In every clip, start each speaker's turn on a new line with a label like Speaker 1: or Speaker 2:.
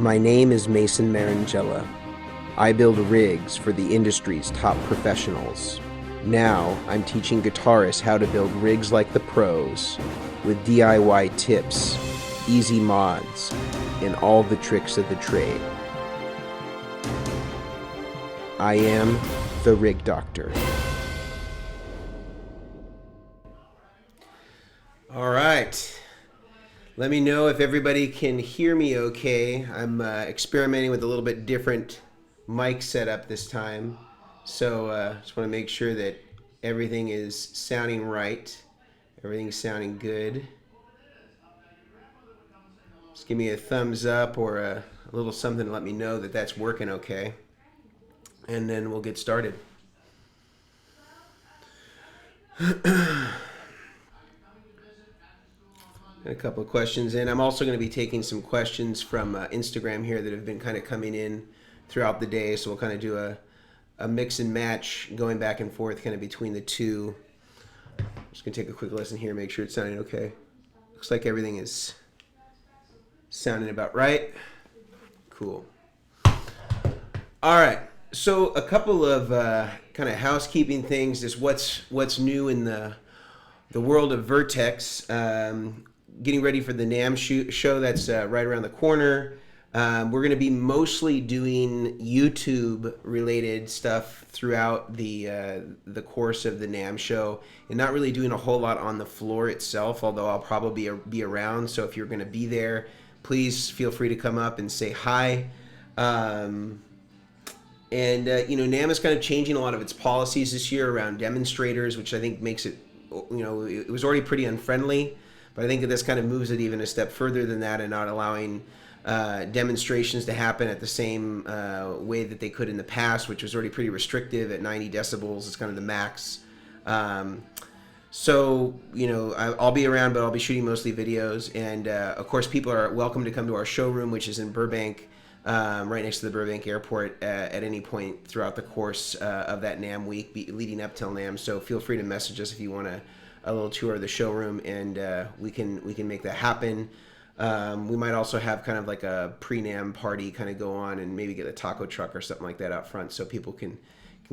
Speaker 1: My name is Mason Marangella. I build rigs for the industry's top professionals. Now, I'm teaching guitarists how to build rigs like the pros, with DIY tips, easy mods, and all the tricks of the trade. I am the Rig Doctor. All right. Let me know if everybody can hear me okay. I'm experimenting with a little bit different mic setup this time. So just want to make sure that everything is sounding right. Everything's sounding good. Just give me a thumbs up or a little something to let me know that that's working okay. And then we'll get started. A couple of questions in. I'm also going to be taking some questions from Instagram here that have been kind of coming in throughout the day. So we'll kind of do a mix and match going back and forth kind of between the two. I'm just going to take a quick listen here, make sure it's sounding okay. Looks like everything is sounding about right. Cool. All right. So a couple of kind of housekeeping things. Just what's new in the world of Vertex. Getting ready for the NAMM show that's right around the corner. We're going to be mostly doing YouTube related stuff throughout the course of the NAMM show, and not really doing a whole lot on the floor itself, although I'll probably be around. So if you're going to be there, please feel free to come up and say hi. NAMM is kind of changing a lot of its policies this year around demonstrators, which I think makes it, it was already pretty unfriendly. But I think that this kind of moves it even a step further than that, and not allowing demonstrations to happen at the same way that they could in the past, which was already pretty restrictive at 90 decibels. It's kind of the max. So I'll be around, but I'll be shooting mostly videos. And of course, people are welcome to come to our showroom, which is in Burbank, right next to the Burbank Airport, at any point throughout the course of that NAMM week leading up till NAMM. So feel free to message us if you want a little tour of the showroom, and we can make that happen. We might also have kind of like a pre-NAMM party kind of go on, and maybe get a taco truck or something like that out front so people can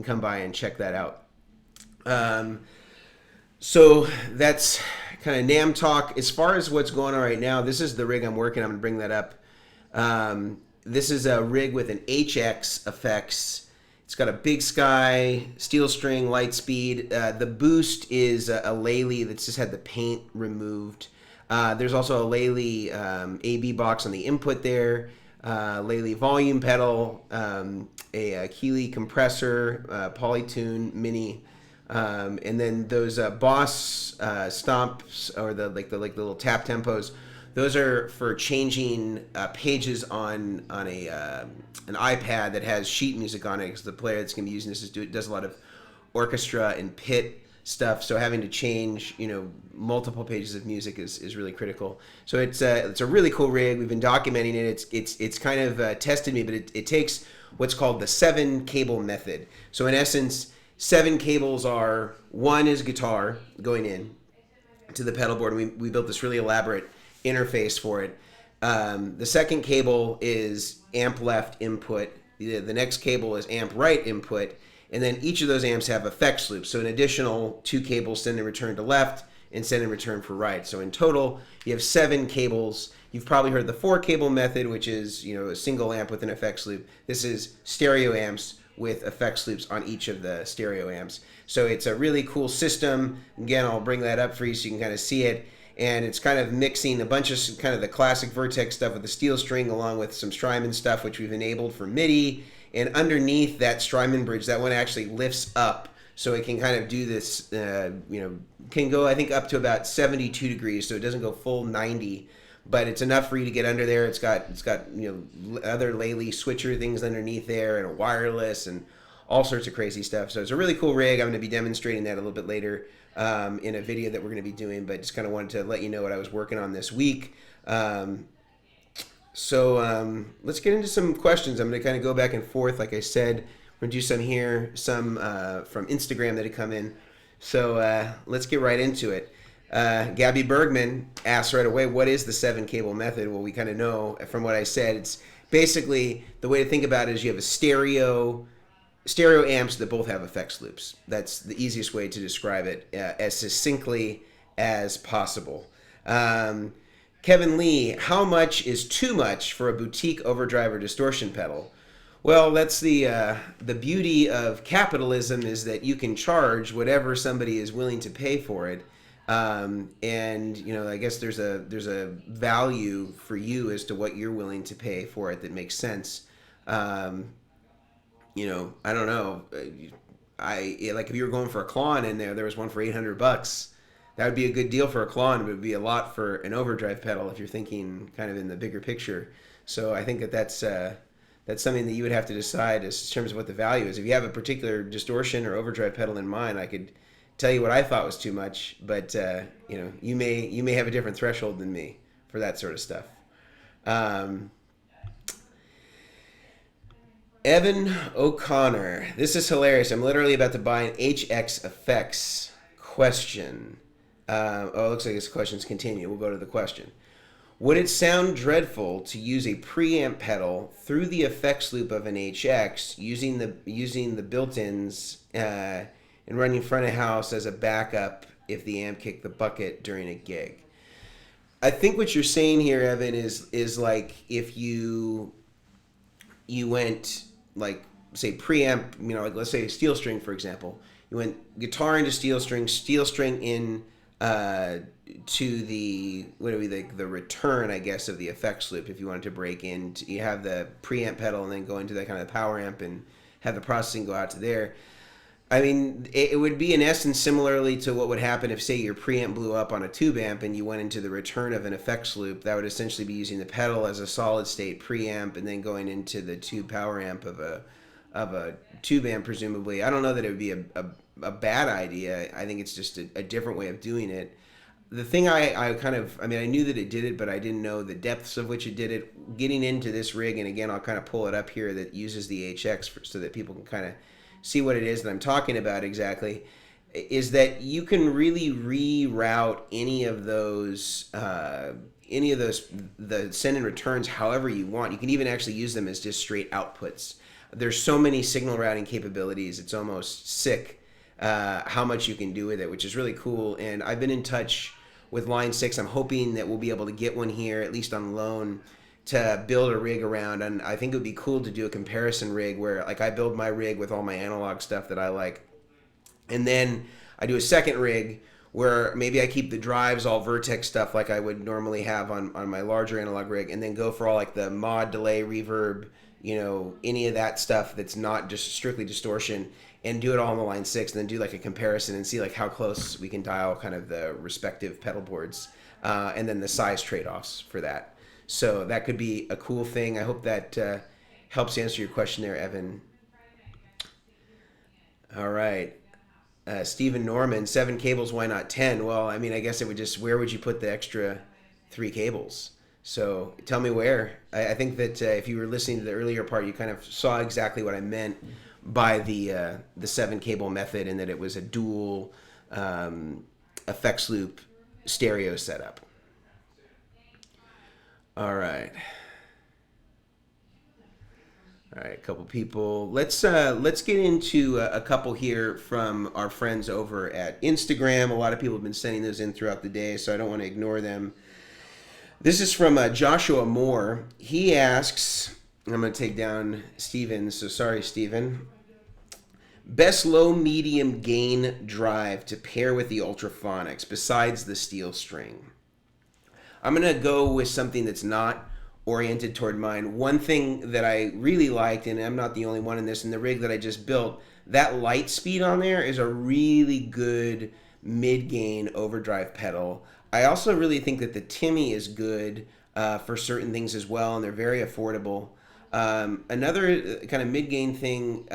Speaker 1: come by and check that out. So that's kind of NAMM talk. As far as what's going on right now, this is the rig I'm working. I'm going to bring that up. This is a rig with an HX effects. It's got a Big Sky, steel string, light speed. The boost is a Lely that's just had the paint removed. There's also a Lely AB box on the input there, Lely volume pedal, a Keeley compressor, Polytune Mini, and then those Boss stomps, or the little tap tempos. Those are for changing pages on an iPad that has sheet music on it, because the player that's going to be using this does a lot of orchestra and pit stuff. So having to change multiple pages of music is really critical. So it's a really cool rig. We've been documenting it. It's kind of tested me, but it takes what's called the 7 cable method. So in essence, 7 cables are: one is guitar going in to the pedalboard. We built this really elaborate interface for it. The second cable is amp left input. The next cable is amp right input. And then each of those amps have effects loops. So an additional 2 cables send and return to left and send and return for right. So in total, you have 7 cables. You've probably heard the 4 cable method, which is a single amp with an effects loop. This is stereo amps with effects loops on each of the stereo amps. So it's a really cool system. Again, I'll bring that up for you so you can kind of see it. And it's kind of mixing a bunch of kind of the classic Vertex stuff with the steel string, along with some Strymon stuff, which we've enabled for MIDI. And underneath that Strymon bridge, that one actually lifts up, so it can kind of do this, can go, I think, up to about 72 degrees, so it doesn't go full 90, but it's enough for you to get under there. It's got other Lely switcher things underneath there, and a wireless, and all sorts of crazy stuff. So it's a really cool rig. I'm going to be demonstrating that a little bit later in a video that we're going to be doing, but just kind of wanted to let you know what I was working on this week. So let's get into some questions. I'm going to kind of go back and forth. Like I said, we're going to do some here, some from Instagram that had come in. So let's get right into it. Gabby Bergman asked right away, what is the 7 cable method? Well, we kind of know from what I said, it's Basically, the way to think about it is you have a stereo amps that both have effects loops. That's the easiest way to describe it as succinctly as possible. Kevin Lee, how much is too much for a boutique overdrive or distortion pedal? Well, that's the beauty of capitalism, is that you can charge whatever somebody is willing to pay for it. And you know, I guess there's a value for you as to what you're willing to pay for it that makes sense. You know, I don't know. Like if you were going for a Klon in there was one for $800. That would be a good deal for a Klon, but it would be a lot for an overdrive pedal if you're thinking kind of in the bigger picture. So I think that's something that you would have to decide as in terms of what the value is. If you have a particular distortion or overdrive pedal in mind, I could tell you what I thought was too much, but you know, you may have a different threshold than me for that sort of stuff. Evan O'Connor, this is hilarious. I'm literally about to buy an HX Effects question. It looks like this question's continue. We'll go to the question. Would it sound dreadful to use a preamp pedal through the effects loop of an HX using the built-ins and running front of house as a backup if the amp kicked the bucket during a gig? I think what you're saying here, Evan, is like if you went like say preamp, you know, like let's say steel string, for example. You went guitar into steel string in to the the return, I guess, of the effects loop. If you wanted to break in, you have the preamp pedal and then go into that kind of power amp and have the processing go out to there. I mean, it would be in essence similarly to what would happen if, say, your preamp blew up on a tube amp and you went into the return of an effects loop. That would essentially be using the pedal as a solid state preamp and then going into the tube power amp of a tube amp, presumably. I don't know that it would be a bad idea. I think it's just a different way of doing it. The thing I knew that it did it, but I didn't know the depths of which it did it. Getting into this rig, and again, I'll kind of pull it up here, that uses the HX so that people can kind of see what it is that I'm talking about exactly, is that you can really reroute any of those the send and returns however you want. You can even actually use them as just straight outputs. There's so many signal routing capabilities, it's almost sick how much you can do with it, which is really cool. And I've been in touch with Line 6. I'm hoping that we'll be able to get one here, at least on loan, to build a rig around. And I think it would be cool to do a comparison rig where, like, I build my rig with all my analog stuff that I like, and then I do a second rig where maybe I keep the drives all Vertex stuff like I would normally have on my larger analog rig, and then go for all like the mod, delay, reverb, you know, any of that stuff that's not just strictly distortion, and do it all on the Line 6, and then do like a comparison and see like how close we can dial kind of the respective pedal boards, and then the size trade-offs for that. So that could be a cool thing. I hope that helps answer your question there, Evan. All right. Stephen Norman, 7 cables, why not 10? Well, I mean, I guess it would just, where would you put the extra 3 cables? So tell me where. I think that if you were listening to the earlier part, you kind of saw exactly what I meant by the 7 cable method, and that it was a dual effects loop stereo setup. All right, a couple people. Let's get into a couple here from our friends over at Instagram. A lot of people have been sending those in throughout the day, so I don't want to ignore them. This is from Joshua Moore. He asks, I'm going to take down Steven, so sorry, Steven. Best low medium gain drive to pair with the Ultraphonics besides the steel string. I'm going to go with something that's not oriented toward mine. One thing that I really liked, and I'm not the only one in this, in the rig that I just built, that light speed on there is a really good mid-gain overdrive pedal. I also really think that the Timmy is good for certain things as well, and they're very affordable. Another kind of mid-gain thing,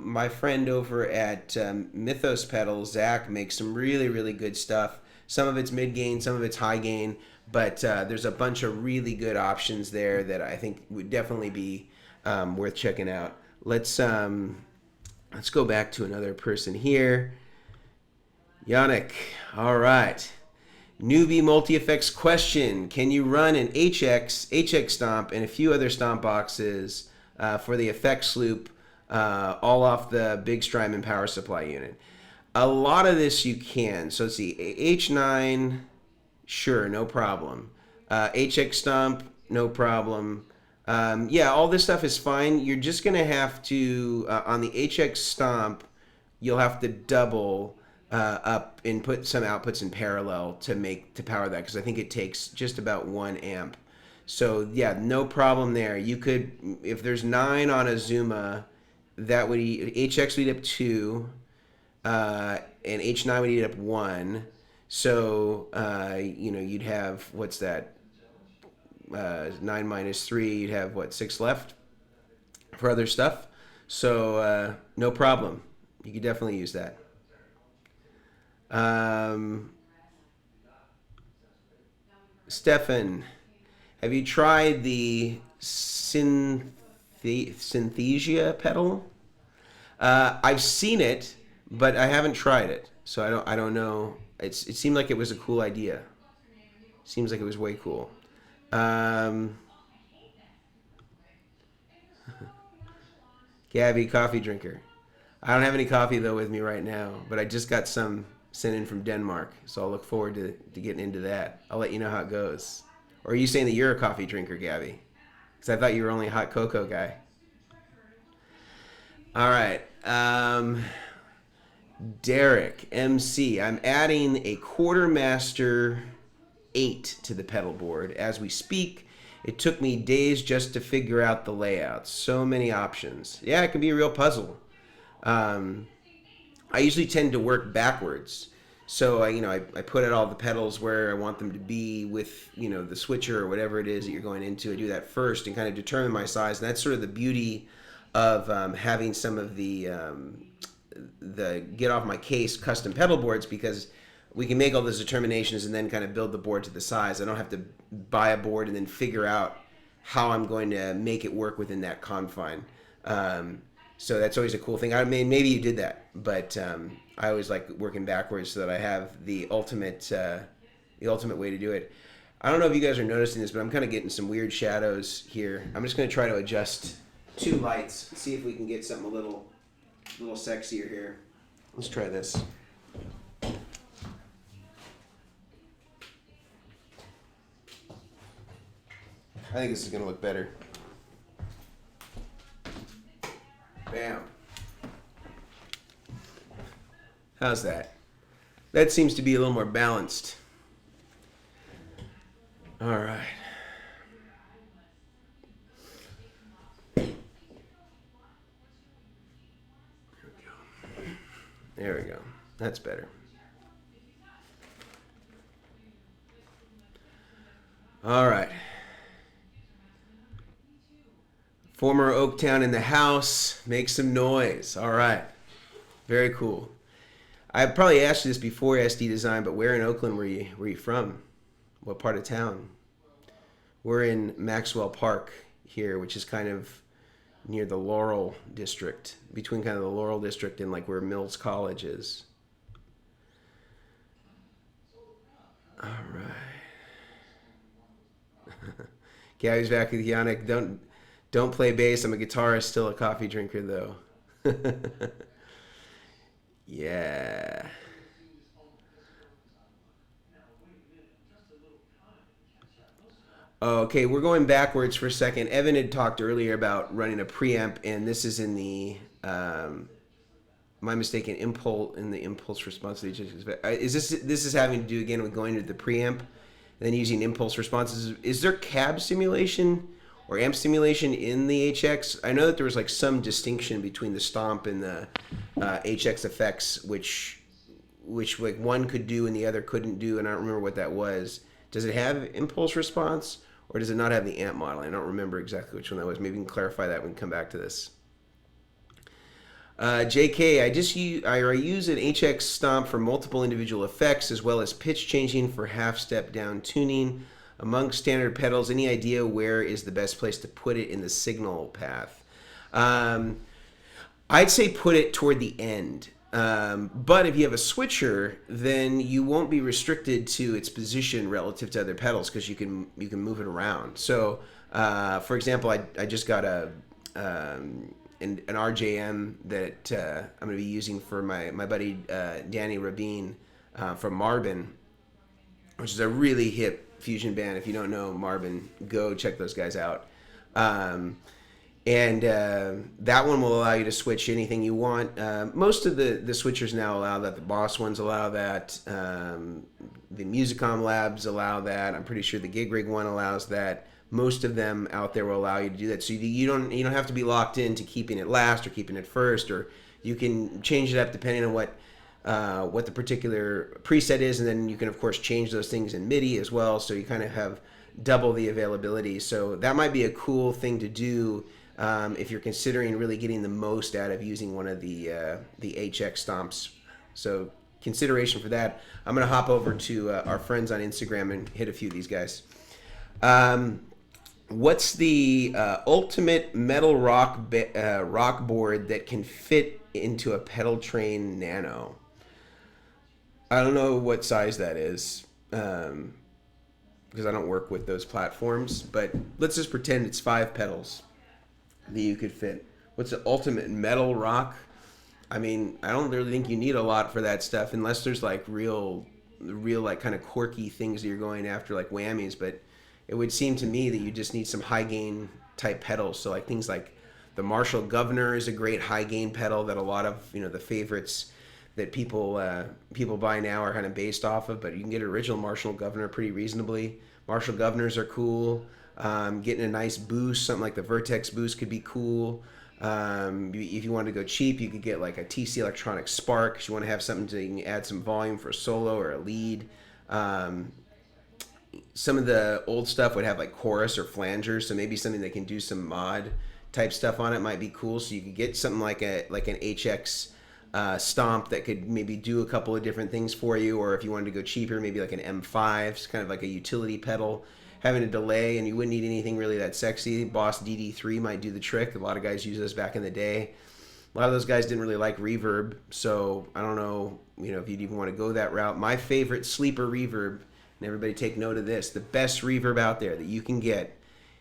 Speaker 1: my friend over at Mythos Pedals, Zach, makes some really, really good stuff. Some of it's mid-gain, some of it's high-gain. But there's a bunch of really good options there that I think would definitely be worth checking out. Let's go back to another person here. Yannick. All right. Newbie multi-effects question. Can you run an HX stomp, and a few other stomp boxes for the effects loop all off the big Strymon power supply unit? A lot of this you can. So let's see. H9, sure, no problem. HX stomp, no problem. Yeah, all this stuff is fine. You're just going to have to, on the HX stomp, you'll have to double up and put some outputs in parallel to power that, because I think it takes just about 1 amp. So yeah, no problem there. You could, if there's 9 on a Zuma, that would HX would eat up 2, and H9 would eat up 1. So you know, you'd have, what's that? 9 minus 3, you'd have what, 6 left for other stuff. So no problem. You could definitely use that. Stefan, have you tried the Synthesia pedal? I've seen it, but I haven't tried it, so I don't know. It seemed like it was a cool idea. Seems like it was way cool. Gabby, coffee drinker. I don't have any coffee though with me right now, but I just got some sent in from Denmark, so I'll look forward to getting into that. I'll let you know how it goes. Or are you saying that you're a coffee drinker, Gabby? Because I thought you were only a hot cocoa guy. All right. Derek, MC. I'm adding a Quartermaster 8 to the pedal board as we speak. It took me days just to figure out the layout. So many options. Yeah, it can be a real puzzle. I usually tend to work backwards. So I put out all the pedals where I want them to be with, the switcher or whatever it is that you're going into. I do that first and kind of determine my size. And that's sort of the beauty of having some of the get off my case custom pedal boards, because we can make all those determinations and then kind of build the board to the size. I don't have to buy a board and then figure out how I'm going to make it work within that confine. So that's always a cool thing. I mean, maybe you did that, but I always like working backwards so that I have the ultimate way to do it. I don't know if you guys are noticing this, but I'm kind of getting some weird shadows here. I'm just going to try to adjust 2 lights, see if we can get something a little sexier here. Let's try this. I think this is going to look better. Bam. How's that? That seems to be a little more balanced. All right. There we go. That's better. All right. Former Oaktown in the house. Make some noise. All right. Very cool. I probably asked you this before SD Design, but where in Oakland were you from? What part of town? We're in Maxwell Park here, which is kind of near the Laurel District, between kind of the Laurel District and like where Mills College is. All right. Gabby's back with Yannick. Don't play bass. I'm a guitarist, still a coffee drinker though. Yeah. Okay, we're going backwards for a second. Evan had talked earlier about running a preamp, and this is in the my mistake in the impulse response. Is this is having to do again with going to the preamp, and then using impulse responses? Is there cab simulation or amp simulation in the HX? I know that there was like some distinction between the stomp and the HX effects, which like one could do and the other couldn't do, and I don't remember what that was. Does it have impulse response, or does it not have the amp modeling? I don't remember exactly which one that was. Maybe you can clarify that when we come back to this. JK, I use an HX stomp for multiple individual effects as well as pitch changing for half-step down tuning. Among standard pedals, any idea where is the best place to put it in the signal path? I'd say put it toward the end. But if you have a switcher, then you won't be restricted to its position relative to other pedals because you can move it around. So, for example, I just got an RJM that I'm going to be using for my buddy Danny Rabin from Marbin, which is a really hip fusion band. If you don't know Marbin, go check those guys out. And that one will allow you to switch anything you want. Most of the switchers now allow that. The Boss ones allow that. The Musicom Labs allow that. I'm pretty sure the Gig Rig one allows that. Most of them out there will allow you to do that. So you don't have to be locked into keeping it last or keeping it first, or you can change it up depending on what the particular preset is, and then you can of course change those things in MIDI as well. So you kind of have double the availability. So that might be a cool thing to do if you're considering really getting the most out of using one of the HX stomps. So consideration for that. I'm going to hop over to our friends on Instagram and hit a few of these guys. What's the ultimate metal rock board that can fit into a pedal train Nano? I don't know what size that is because I don't work with those platforms, but let's just pretend it's 5 pedals that you could fit. What's the ultimate metal rock? I mean, I don't really think you need a lot for that stuff unless there's like real like kind of quirky things that you're going after, like whammies, but it would seem to me that you just need some high gain type pedals. So like things like the Marshall Governor is a great high gain pedal that a lot of the favorites that people buy now are kind of based off of. But you can get an original Marshall Governor pretty reasonably. Marshall Governors are cool. Getting a nice boost, something like the Vertex Boost could be cool. If you want to go cheap, you could get like a TC Electronic Spark. If you want to have something to you can add some volume for a solo or a lead. Some of the old stuff would have like chorus or flangers, so maybe something that can do some mod type stuff on it might be cool. So you could get something like an HX stomp that could maybe do a couple of different things for you, or if you wanted to go cheaper, maybe like an M5, it's kind of like a utility pedal, having a delay, and you wouldn't need anything really that sexy. Boss DD3 might do the trick. A lot of guys use those back in the day. A lot of those guys didn't really like reverb, so I don't know, if you'd even want to go that route. My favorite sleeper reverb, and everybody take note of this, the best reverb out there that you can get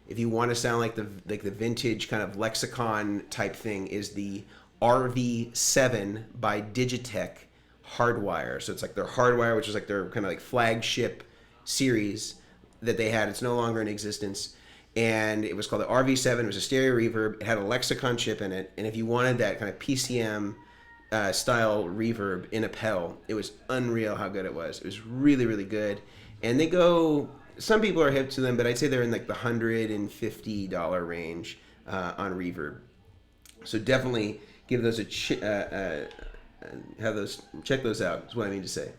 Speaker 1: if you want to sound like the vintage kind of lexicon type thing is the RV7 by Digitech Hardwire. So it's like their Hardwire, which is like their kind of like flagship series that they had. It's no longer in existence. And it was called the RV7. It was a stereo reverb. It had a lexicon chip in it. And if you wanted that kind of PCM style reverb in a pedal, it was unreal how good it was. It was really, really good. And they go, some people are hip to them, but I'd say they're in like the $150 range on reverb. So definitely give those check those out, is what I mean to say.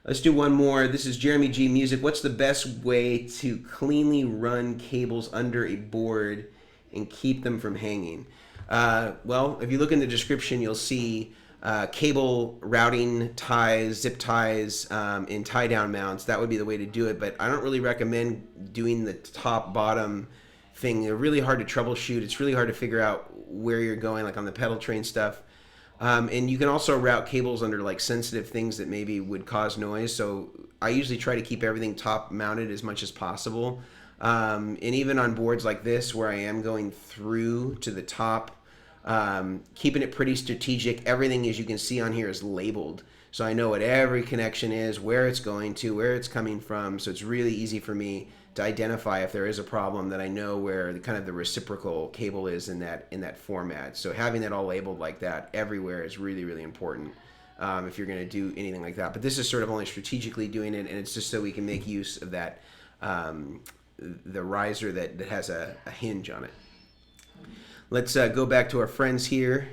Speaker 1: Let's do one more. This is Jeremy G Music. What's the best way to cleanly run cables under a board and keep them from hanging? Well, if you look in the description, you'll see cable routing ties, zip ties, and tie down mounts. That would be the way to do it, but I don't really recommend doing the top bottom thing. They're really hard to troubleshoot. It's really hard to figure out where you're going, like on the pedal train stuff. And you can also route cables under like sensitive things that maybe would cause noise. So I usually try to keep everything top mounted as much as possible. And even on boards like this, where I am going through to the top, keeping it pretty strategic. Everything, as you can see on here, is labeled. So I know what every connection is, where it's going to, where it's coming from. So it's really easy for me to identify if there is a problem, that I know where the kind of the reciprocal cable is in that format. So having that all labeled like that everywhere is really, really important if you're going to do anything like that. But this is sort of only strategically doing it, and it's just so we can make use of that the riser that has a hinge on it. Let's go back to our friends here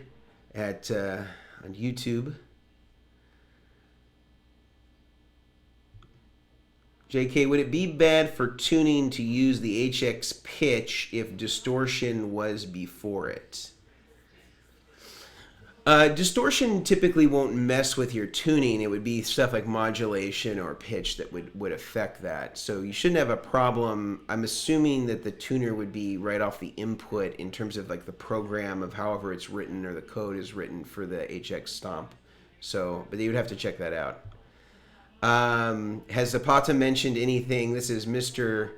Speaker 1: at on YouTube. JK, would it be bad for tuning to use the HX pitch if distortion was before it? Distortion typically won't mess with your tuning. It would be stuff like modulation or pitch that would affect that. So you shouldn't have a problem. I'm assuming that the tuner would be right off the input in terms of like the program of however it's written or the code is written for the HX stomp So, but you would have to check that out. Has Zapata mentioned anything? This is Mr.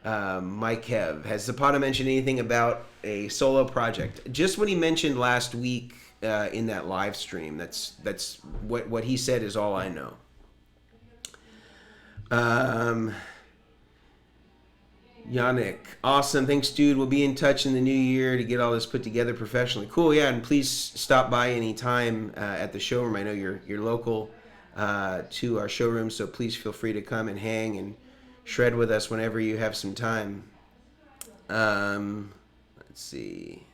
Speaker 1: Mike Kev. Has Zapata mentioned anything about a solo project? Just what he mentioned last week in that live stream. That's what he said is all I know. Yannick, awesome. Thanks, dude. We'll be in touch in the new year to get all this put together professionally. Cool, yeah. And please stop by anytime at the showroom. I know you're local to our showroom, so please feel free to come and hang and shred with us whenever you have some time. Let's see.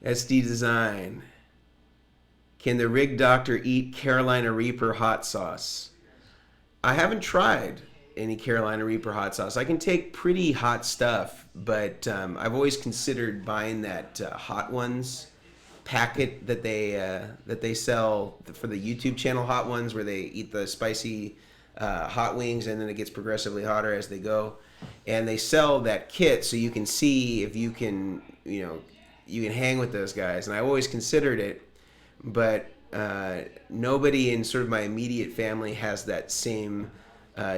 Speaker 1: SD Design. Can the rig doctor eat Carolina Reaper hot sauce? I haven't tried any Carolina Reaper hot sauce. I can take pretty hot stuff, but I've always considered buying that Hot Ones packet that they sell for the YouTube channel, Hot Ones, where they eat the spicy hot wings and then it gets progressively hotter as they go. And they sell that kit so you can see if you can, you can hang with those guys. And I always considered it, but nobody in sort of my immediate family has that same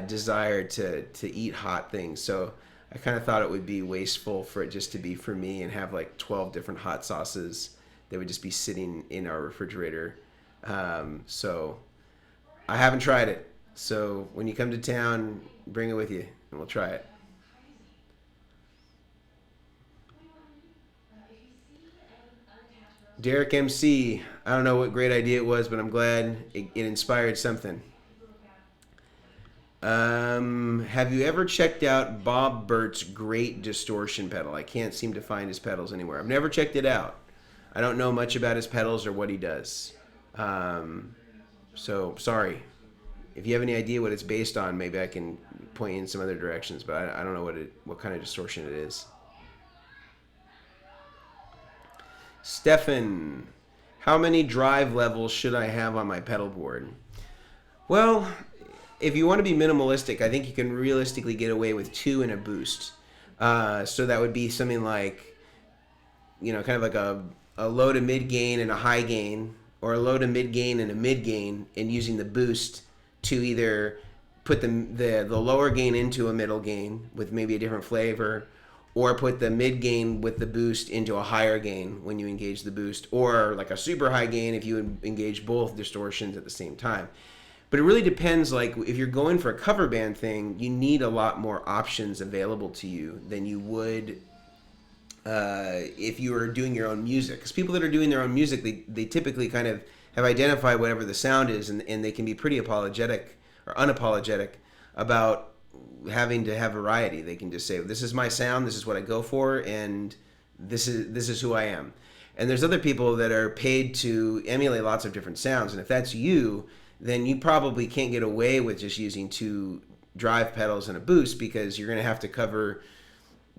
Speaker 1: desire to eat hot things. So I kind of thought it would be wasteful for it just to be for me and have like 12 different hot sauces that would just be sitting in our refrigerator. So I haven't tried it. So when you come to town, bring it with you and we'll try it. Derek MC, I don't know what great idea it was, but I'm glad it inspired something. Have you ever checked out Bob Burt's great distortion pedal? I can't seem to find his pedals anywhere. I've never checked it out. I don't know much about his pedals or what he does. So sorry. If you have any idea what it's based on, maybe I can point you in some other directions, but I don't know what kind of distortion it is. Stefan, how many drive levels should I have on my pedal board? Well, if you want to be minimalistic, I think you can realistically get away with 2 and a boost. So that would be something like, kind of like a low to mid gain and a high gain, or a low to mid gain and a mid gain, and using the boost to either put the lower gain into a middle gain with maybe a different flavor, or put the mid gain with the boost into a higher gain when you engage the boost, or like a super high gain if you engage both distortions at the same time. But it really depends. Like if you're going for a cover band thing, you need a lot more options available to you than you would if you were doing your own music. Because people that are doing their own music, they typically kind of have identified whatever the sound is, and they can be pretty apologetic or unapologetic about having to have variety. They can just say, this is my sound, this is what I go for, and this is who I am. And there's other people that are paid to emulate lots of different sounds, and if that's you, then you probably can't get away with just using 2 drive pedals and a boost, because you're going to have to cover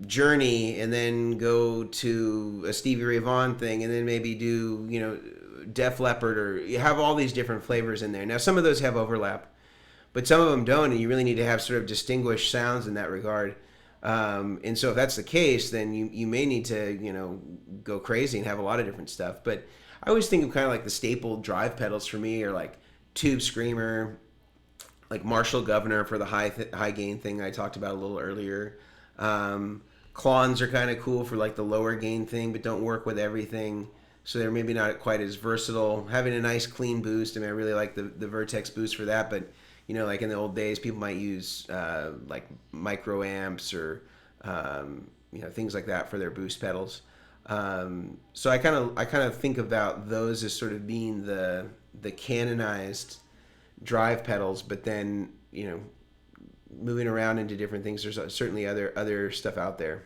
Speaker 1: Journey and then go to a Stevie Ray Vaughan thing and then maybe do, Def Leppard, or you have all these different flavors in there. Now, some of those have overlap, but some of them don't, and you really need to have sort of distinguished sounds in that regard. And so if that's the case, then you may need to, go crazy and have a lot of different stuff. But I always think of kind of like the staple drive pedals for me are like Tube Screamer, like Marshall Governor for the high gain thing I talked about a little earlier. Clones are kind of cool for like the lower gain thing, but don't work with everything. So they're maybe not quite as versatile. Having a nice clean boost, I mean, I really like the Vertex Boost for that, but like in the old days, people might use like micro amps or things like that for their boost pedals. So I kind of think about those as sort of being the canonized drive pedals, but then moving around into different things. There's certainly other stuff out there.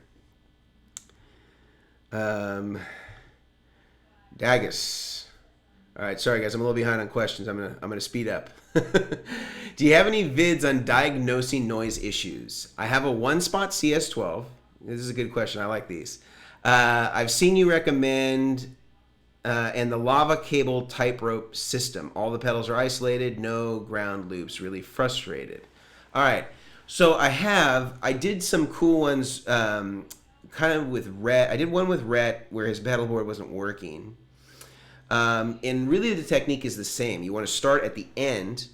Speaker 1: Dagus. All right, sorry guys, I'm a little behind on questions. I'm gonna speed up. Do you have any vids on diagnosing noise issues? I have a one-spot CS12. This is a good question. I like these. I've seen you recommend and the lava cable type rope system. All the pedals are isolated, no ground loops. Really frustrated. All right, so I did some cool ones kind of with Rhett. I did one with Rhett where his pedalboard wasn't working. And really the technique is the same. You want to start at the end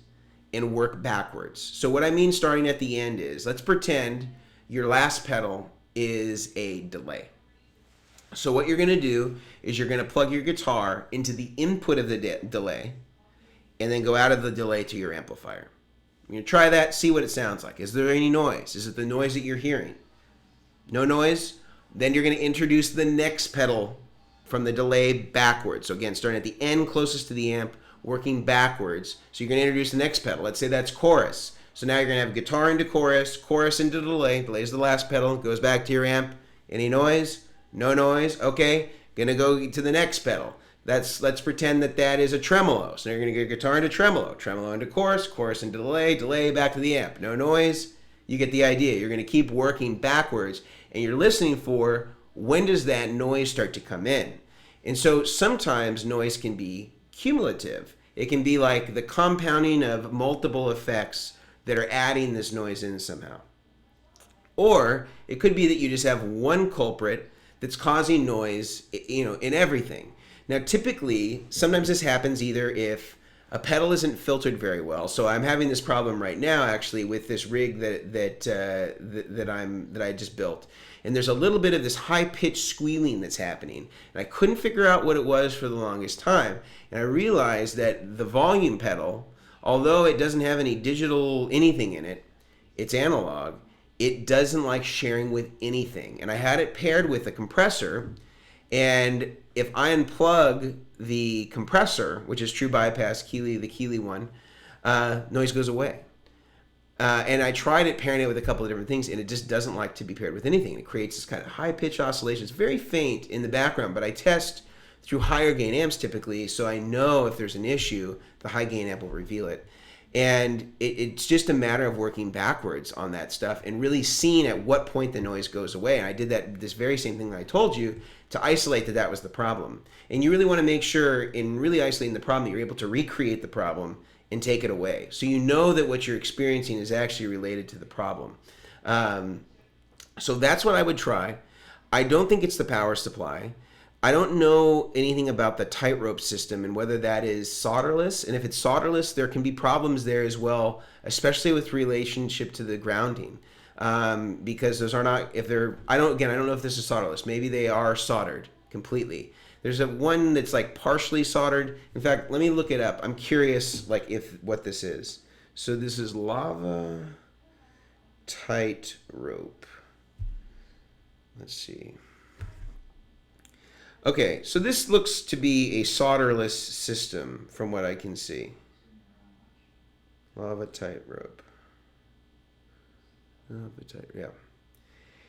Speaker 1: and work backwards. So what I mean starting at the end is, let's pretend your last pedal is a delay. So what you're going to do is you're going to plug your guitar into the input of the delay and then go out of the delay to your amplifier. You're going to try that, see what it sounds like. Is there any noise? Is it the noise that you're hearing? No noise? Then you're going to introduce the next pedal from the delay backwards. So again, starting at the end closest to the amp, working backwards. So you're going to introduce the next pedal. Let's say that's chorus. So now you're going to have guitar into chorus, chorus into delay. Delay is the last pedal, goes back to your amp. Any noise? No noise. Okay, going to go to the next pedal. Let's pretend that is a tremolo. So you're going to get guitar into tremolo, tremolo into chorus, chorus into delay, delay back to the amp. No noise. You get the idea. You're going to keep working backwards, and you're listening for when does that noise start to come in. And so sometimes noise can be cumulative. It can be like the compounding of multiple effects that are adding this noise in somehow. Or it could be that you just have one culprit that's causing noise, in everything. Now, typically, sometimes this happens either if a pedal isn't filtered very well. So I'm having this problem right now, actually, with this rig that I just built, and there's a little bit of this high-pitched squealing that's happening, and I couldn't figure out what it was for the longest time. And I realized that the volume pedal, although it doesn't have any digital anything in it, it's analog. It doesn't like sharing with anything, and I had it paired with a compressor. And if I unplug the compressor, which is true bypass, Keeley, the Keeley one, noise goes away. And I tried it pairing it with a couple of different things, and it just doesn't like to be paired with anything. It creates this kind of high-pitched oscillation. It's very faint in the background, but I test through higher gain amps typically, so I know if there's an issue, the high gain amp will reveal it. And it's just a matter of working backwards on that stuff and really seeing at what point the noise goes away. And I did this very same thing that I told you to isolate that was the problem. And you really want to make sure in really isolating the problem that you're able to recreate the problem and take it away. So you know that what you're experiencing is actually related to the problem. So that's what I would try. I don't think it's the power supply. I don't know anything about the tightrope system and whether that is solderless. And if it's solderless, there can be problems there as well, especially with relationship to the grounding. Because those are not, I don't know if this is solderless. Maybe they are soldered completely. There's one that's like partially soldered. In fact, let me look it up. I'm curious what this is. So this is lava tightrope. Let's see. Okay, so this looks to be a solderless system from what I can see. Lava tightrope. Yeah.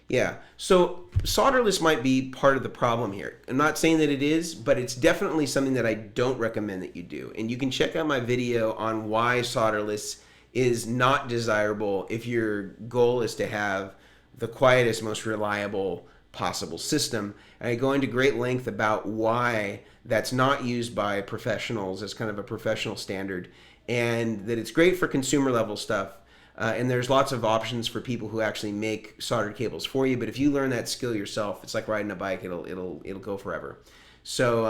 Speaker 1: Yeah, so solderless might be part of the problem here. I'm not saying that it is, but it's definitely something that I don't recommend that you do. And you can check out my video on why solderless is not desirable if your goal is to have the quietest, most reliable possible system. And I go into great length about why that's not used by professionals as kind of a professional standard, and that it's great for consumer level stuff. And there's lots of options for people who actually make soldered cables for you. But if you learn that skill yourself, it's like riding a bike. It'll go forever. So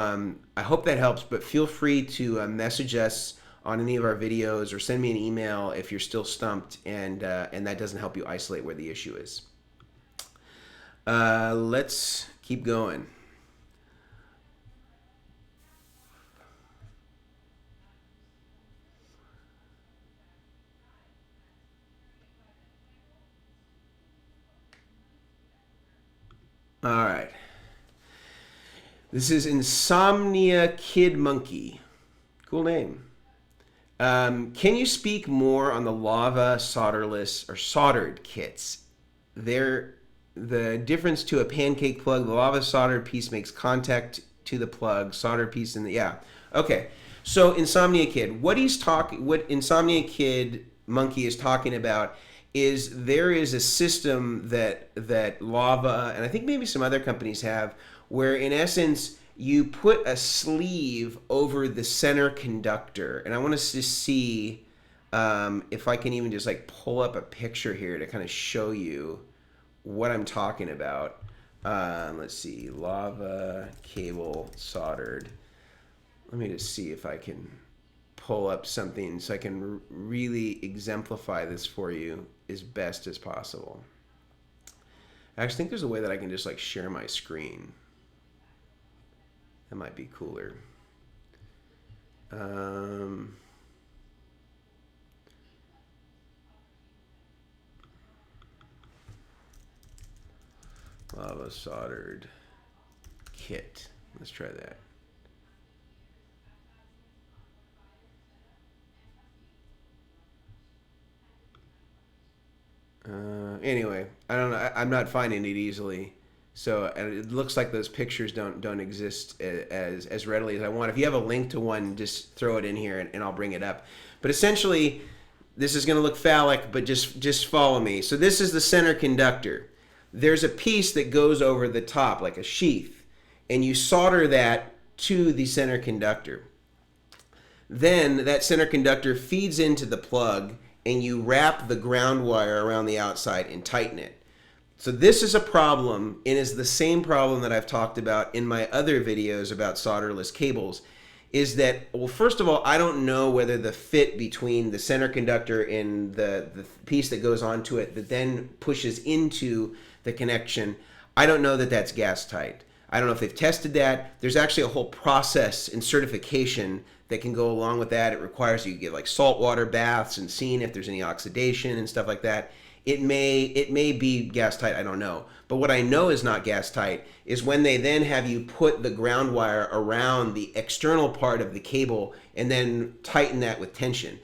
Speaker 1: I hope that helps. But feel free to message us on any of our videos or send me an email if you're still stumped and that doesn't help you isolate where the issue is. Let's keep going. All right. This is Insomnia Kid Monkey. Cool name. Can you speak more on the lava solderless or soldered kits? The difference to a pancake plug, the lava soldered piece makes contact to the plug, soldered piece in the, yeah. Okay, so Insomnia Kid, what Insomnia Kid Monkey is talking about is there is a system that Lava, and I think maybe some other companies have, where in essence, you put a sleeve over the center conductor. And I want us to see if I can even just like pull up a picture here to kind of show you what I'm talking about. Let's see, lava cable soldered. Let me just see if I can pull up something so I can really exemplify this for you as best as possible. I actually think there's a way that I can just like share my screen. That might be cooler. Lava soldered kit. Let's try that. Anyway, I don't know. I'm not finding it easily. So and it looks like those pictures don't exist as readily as I want. If you have a link to one, just throw it in here and I'll bring it up. But essentially, this is going to look phallic, but just follow me. So this is the center conductor. There's a piece that goes over the top, like a sheath, and you solder that to the center conductor. Then that center conductor feeds into the plug, and you wrap the ground wire around the outside and tighten it. So this is a problem, and is the same problem that I've talked about in my other videos about solderless cables, is that, well, first of all, I don't know whether the fit between the center conductor and the piece that goes onto it that then pushes into the connection, I don't know that that's gas tight. I don't know if they've tested that. There's actually a whole process and certification that can go along with that. It requires you to get like saltwater baths and seeing if there's any oxidation and stuff like that. It may be gas tight, I don't know. But what I know is not gas tight is when they then have you put the ground wire around the external part of the cable and then tighten that with tension.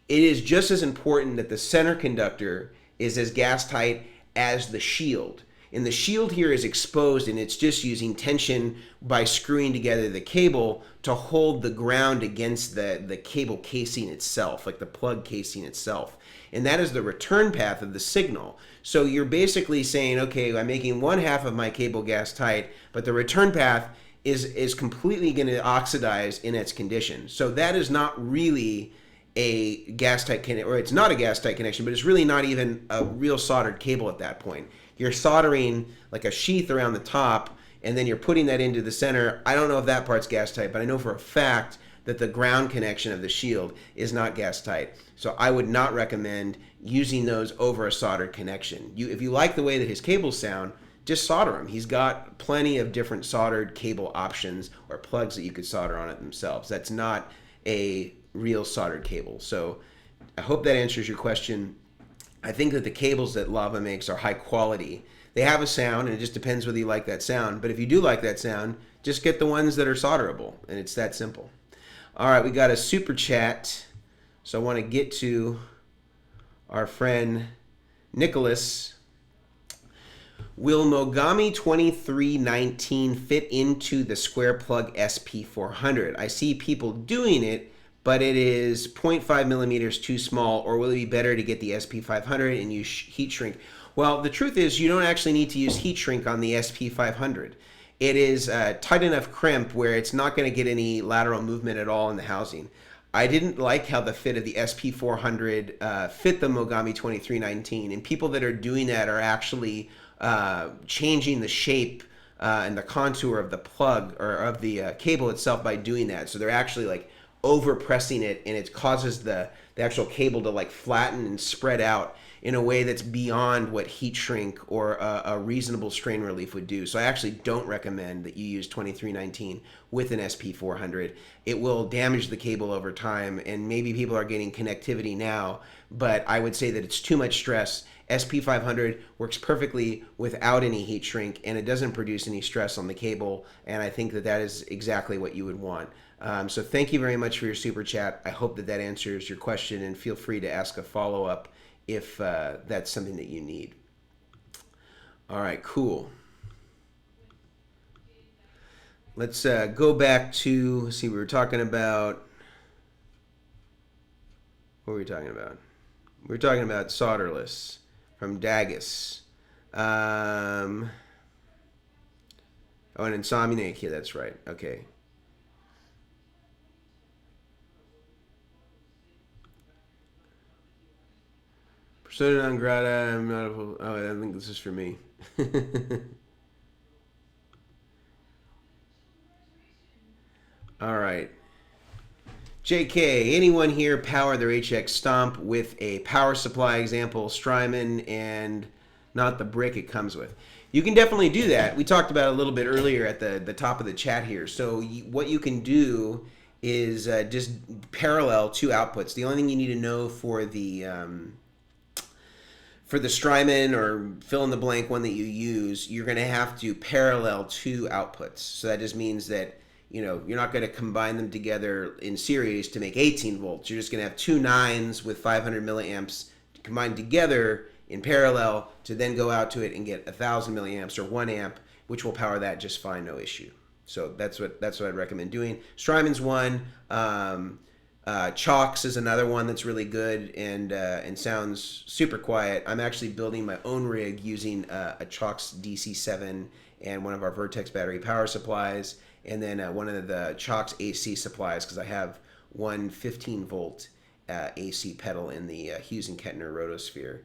Speaker 1: It is just as important that the center conductor is as gas tight as the shield. And the shield here is exposed, and it's just using tension by screwing together the cable to hold the ground against the cable casing itself, like the plug casing itself. And that is the return path of the signal. So you're basically saying, okay, I'm making one half of my cable gas tight, but the return path is completely going to oxidize in its condition. So that is not really a gas tight connection, or it's not a gas tight connection, but it's really not even a real soldered cable at that point. You're soldering like a sheath around the top, and then you're putting that into the center. I don't know if that part's gas tight, but I know for a fact that the ground connection of the shield is not gas tight. So I would not recommend using those over a soldered connection. If you like the way that his cables sound, just solder them. He's got plenty of different soldered cable options or plugs that you could solder on it themselves. That's not a real soldered cable. So I hope that answers your question. I think that the cables that Lava makes are high quality. They have a sound, and it just depends whether you like that sound. But if you do like that sound, just get the ones that are solderable, and it's that simple. All right, we got a super chat. So I want to get to our friend Nicholas. Will Mogami 2319 fit into the square plug SP400? I see people doing it, but it is 0.5 millimeters too small, or will it be better to get the SP500 and use heat shrink? Well, the truth is you don't actually need to use heat shrink on the SP500. It is tight enough crimp where it's not going to get any lateral movement at all in the housing. I didn't like how the fit of the SP400 fit the Mogami 2319, and people that are doing that are actually changing the shape and the contour of the plug or of the cable itself by doing that. So they're actually like over pressing it, and it causes the actual cable to like flatten and spread out in a way that's beyond what heat shrink or a reasonable strain relief would do. So I actually don't recommend that you use 2319 with an SP400. It will damage the cable over time, and maybe people are getting connectivity now, but I would say that it's too much stress. SP500 works perfectly without any heat shrink, and it doesn't produce any stress on the cable, and I think that that is exactly what you would want. So thank you very much for your super chat. I hope that that answers your question, and feel free to ask a follow-up if that's something that you need. All right, cool. Let's go back to, let's see, we were talking about, what were we talking about? We were talking about solderless from Dagus. Oh, and Insomniac, yeah, that's right, okay. Persona non grata, I'm not, oh, I think this is for me. All right. JK, anyone here power their HX Stomp with a power supply, example, Strymon, and not the brick it comes with? You can definitely do that. We talked about it a little bit earlier at the top of the chat here. So what you can do is just parallel two outputs. The only thing you need to know for the Strymon or fill in the blank one that you use, you're going to have to parallel two outputs. So that just means that you're not going to combine them together in series to make 18 volts. You're just going to have two 9s with 500 milliamps combined together in parallel to then go out to it and get 1,000 milliamps or 1 amp, which will power that just fine, no issue. So that's what I'd recommend doing. Strymon's one. Chalks is another one that's really good and sounds super quiet. I'm actually building my own rig using a Chalks DC7 and one of our Vertex battery power supplies, and then one of the Chalks AC supplies, because I have one 15-volt AC pedal in the Hughes and Kettner Rotosphere.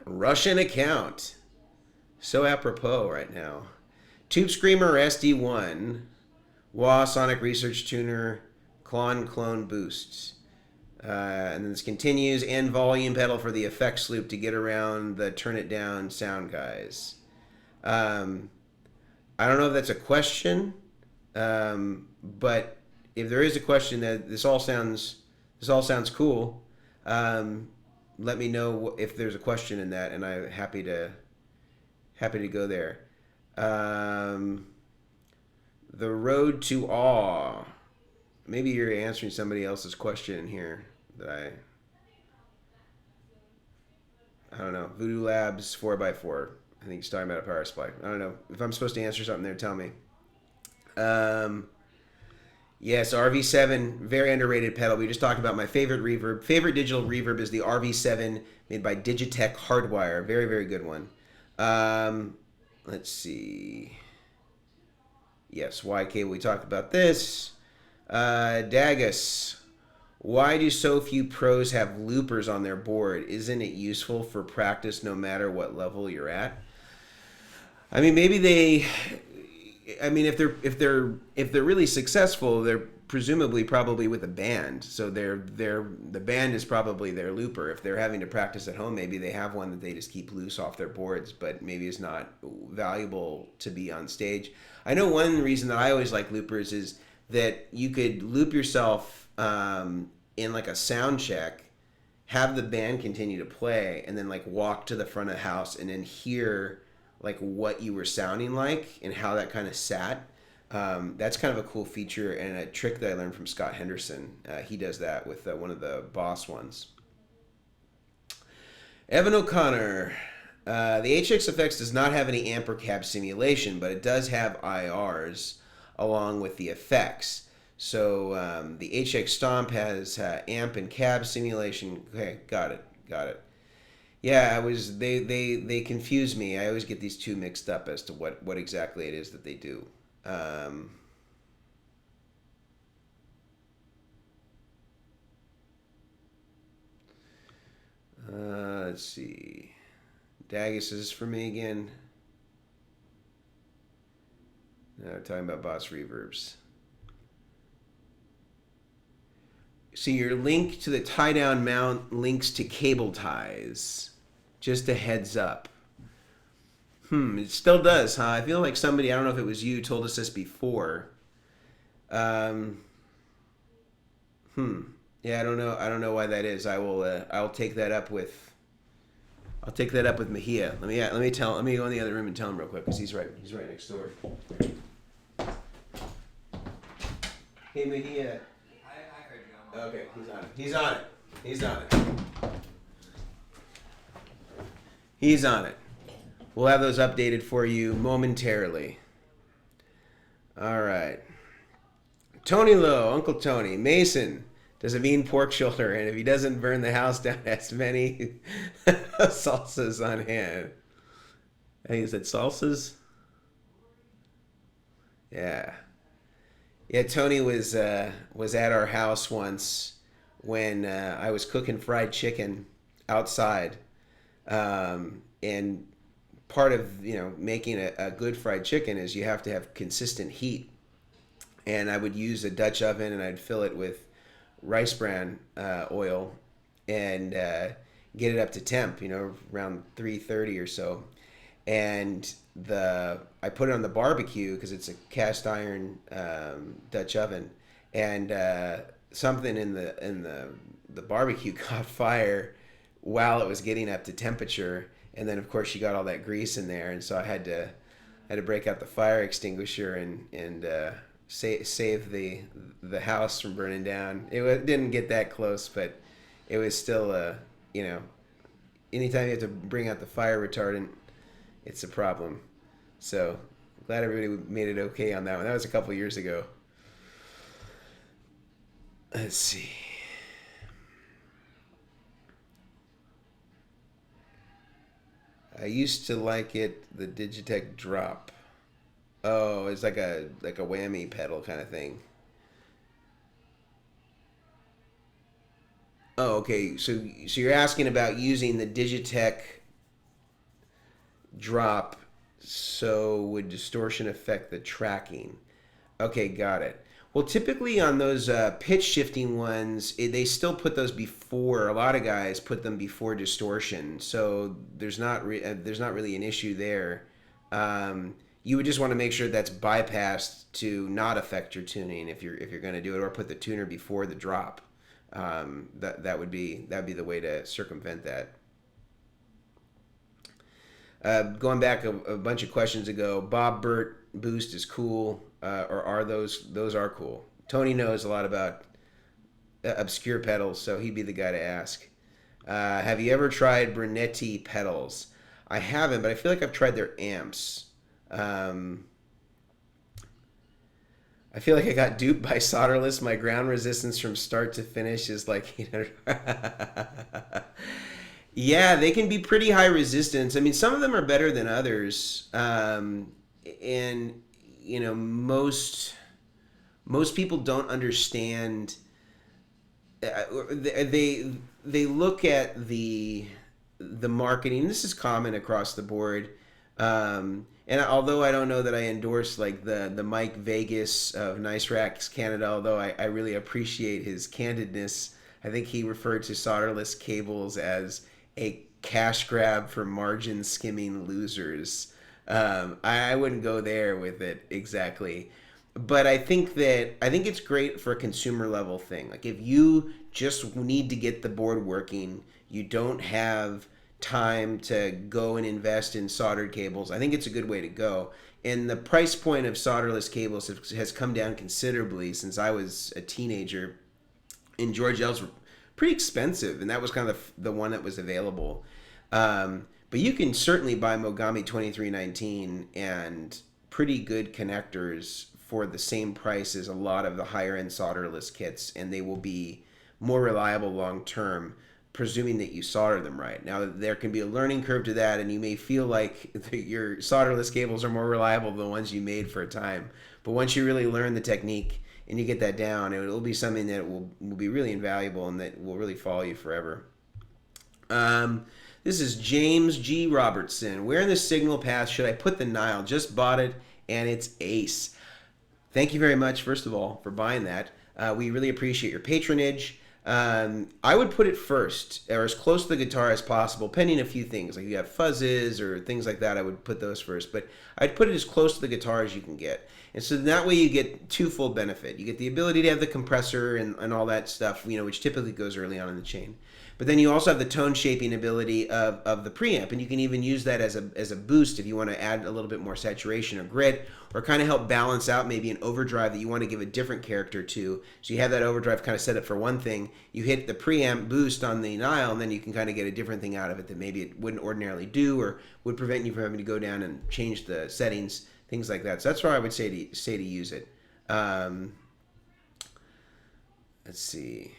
Speaker 1: Russian account. So apropos right now. Tube Screamer SD1. Wah Sonic Research Tuner. Clone Boosts. And then this continues. And volume pedal for the effects loop to get around the turn it down sound guys. I don't know if that's a question, but if there is a question, that this all sounds cool. Let me know if there's a question in that, and I'm happy to go there. The road to awe. Maybe you're answering somebody else's question in here that I don't know. Voodoo Labs 4x4. I think he's talking about a power supply. I don't know. If I'm supposed to answer something there, tell me. Yes, RV7, very underrated pedal. We just talked about my favorite reverb. Favorite digital reverb is the RV7 made by Digitech Hardwire. Very, very good one. Let's see. Yes, YK, we talked about this. Dagus, why do so few pros have loopers on their board? Isn't it useful for practice no matter what level you're at? I mean, maybe if they're really successful, they're presumably probably with a band. So the band is probably their looper. If they're having to practice at home, maybe they have one that they just keep loose off their boards, but maybe it's not valuable to be on stage. I know one reason that I always like loopers is that you could loop yourself in like a sound check, have the band continue to play, and then like walk to the front of the house and then hear like what you were sounding like and how that kind of sat. That's kind of a cool feature and a trick that I learned from Scott Henderson. He does that with one of the Boss ones. Evan O'Connor. The HX Effects does not have any amp or cab simulation, but it does have IRs along with the effects. So the HX Stomp has amp and cab simulation. Okay, got it. Yeah, they confuse me. I always get these two mixed up as to what exactly it is that they do. Let's see. Dagus is for me again. Now we're talking about Boss reverbs. See, your link to the tie-down mount links to cable ties. Just a heads up. It still does, huh? I feel like somebody, I don't know if it was you, told us this before. Yeah, I don't know why that is. I'll take that up with Mejia. Let me go in the other room and tell him real quick, because he's right next door. Hey Mejia.
Speaker 2: I heard you.
Speaker 1: Okay, he's on it. We'll have those updated for you momentarily. All right. Tony Lowe, Uncle Tony. Mason, does it mean pork shoulder? And if he doesn't burn the house down, as many salsas on hand. I think it's salsas. Yeah. Yeah, Tony was at our house once when I was cooking fried chicken outside, and part of making a good fried chicken is you have to have consistent heat. and I would use a Dutch oven and I'd fill it with rice bran oil and get it up to temp, around 330 or so. And I put it on the barbecue because it's a cast iron Dutch oven, and something in the barbecue caught fire while it was getting up to temperature, and then of course you got all that grease in there, and so I had to break out the fire extinguisher and save the house from burning down. Didn't get that close, but it was still anytime you have to bring out the fire retardant, it's a problem. So glad everybody made it okay on that one. That was a couple years ago. Let's see. I used to like it, the Digitech Drop. Oh, it's like a whammy pedal kind of thing. Oh, okay. So you're asking about using the Digitech Drop, so would distortion affect the tracking? Okay, got it. Well, typically on those pitch shifting ones, they still put those before. A lot of guys put them before distortion, so there's not really an issue there. You would just want to make sure that's bypassed to not affect your tuning if you're going to do it, or put the tuner before the drop. That would be the way to circumvent that. Going back a bunch of questions ago, Bob Burt Boost is cool, or are those are cool. Tony knows a lot about obscure pedals, so he'd be the guy to ask. Have you ever tried Brunetti pedals? I haven't, but I feel like I've tried their amps. I feel like I got duped by solderless. My ground resistance from start to finish is like 800. Yeah, they can be pretty high resistance. I mean, some of them are better than others, and most people don't understand. They look at the marketing. This is common across the board, and although I don't know that I endorse like the Mike Vegas of Nice Racks Canada, although I really appreciate his candidness. I think he referred to solderless cables as a cash grab for margin skimming losers. I wouldn't go there with it exactly, but I think it's great for a consumer level thing. Like if you just need to get the board working, you don't have time to go and invest in soldered cables, I think it's a good way to go. And the price point of solderless cables has come down considerably since I was a teenager. And George L's were pretty expensive, and that was kind of the one that was available. But you can certainly buy Mogami 2319 and pretty good connectors for the same price as a lot of the higher end solderless kits, and they will be more reliable long term, presuming that you solder them right. Now, there can be a learning curve to that, and you may feel like your solderless cables are more reliable than the ones you made for a time. But once you really learn the technique and you get that down, it will be something that will be really invaluable and that will really follow you forever. This is James G. Robertson. Where in the signal path should I put the Nile? Just bought it, and it's ace. Thank you very much, first of all, for buying that. We really appreciate your patronage. I would put it first, or as close to the guitar as possible, pending a few things. Like if you have fuzzes or things like that, I would put those first. But I'd put it as close to the guitar as you can get. And so that way you get twofold benefit. You get the ability to have the compressor and all that stuff, which typically goes early on in the chain. But then you also have the tone shaping ability of the preamp, and you can even use that as a boost if you want to add a little bit more saturation or grit, or kind of help balance out maybe an overdrive that you want to give a different character to. So you have that overdrive kind of set up for one thing. You hit the preamp boost on the Nile, and then you can kind of get a different thing out of it that maybe it wouldn't ordinarily do, or would prevent you from having to go down and change the settings, things like that. So that's where I would say to use it. Let's see.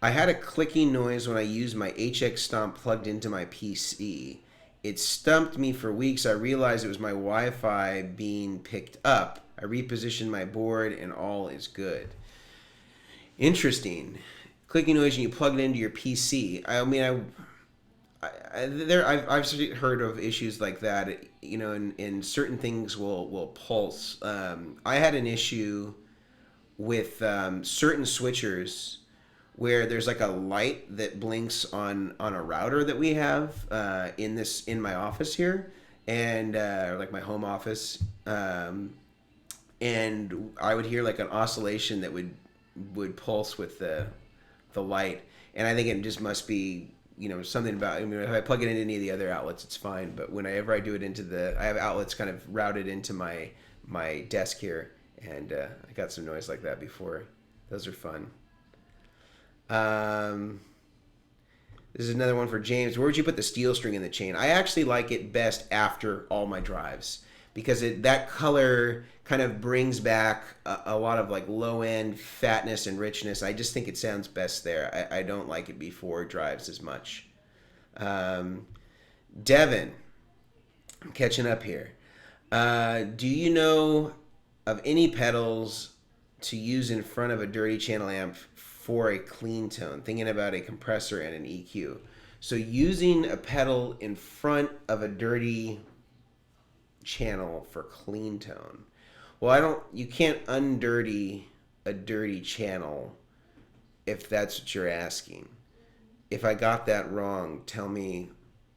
Speaker 1: I had a clicking noise when I used my HX Stomp plugged into my PC. It stumped me for weeks. I realized it was my Wi-Fi being picked up. I repositioned my board and all is good. Interesting. Clicking noise and you plug it into your PC. I've heard of issues like that, you know, and certain things will pulse. I had an issue with certain switchers where there's like a light that blinks on a router that we have in my office here, and like my home office, and I would hear like an oscillation that would pulse with the light, and I think it just must be, you know, something about. I mean, if I plug it into any of the other outlets, it's fine. But whenever I do it I have outlets kind of routed into my desk here, and I got some noise like that before. Those are fun. This is another one for James. Where would you put the steel string in the chain? I actually like it best after all my drives, because that color kind of brings back a lot of like low end fatness and richness. I just think it sounds best there. I don't like it before drives as much. Devin, I'm catching up here. Do you know of any pedals to use in front of a dirty channel amp for a clean tone? Thinking about a compressor and an EQ. So using a pedal in front of a dirty channel for clean tone. Well, you can't undirty a dirty channel if that's what you're asking. If I got that wrong, tell me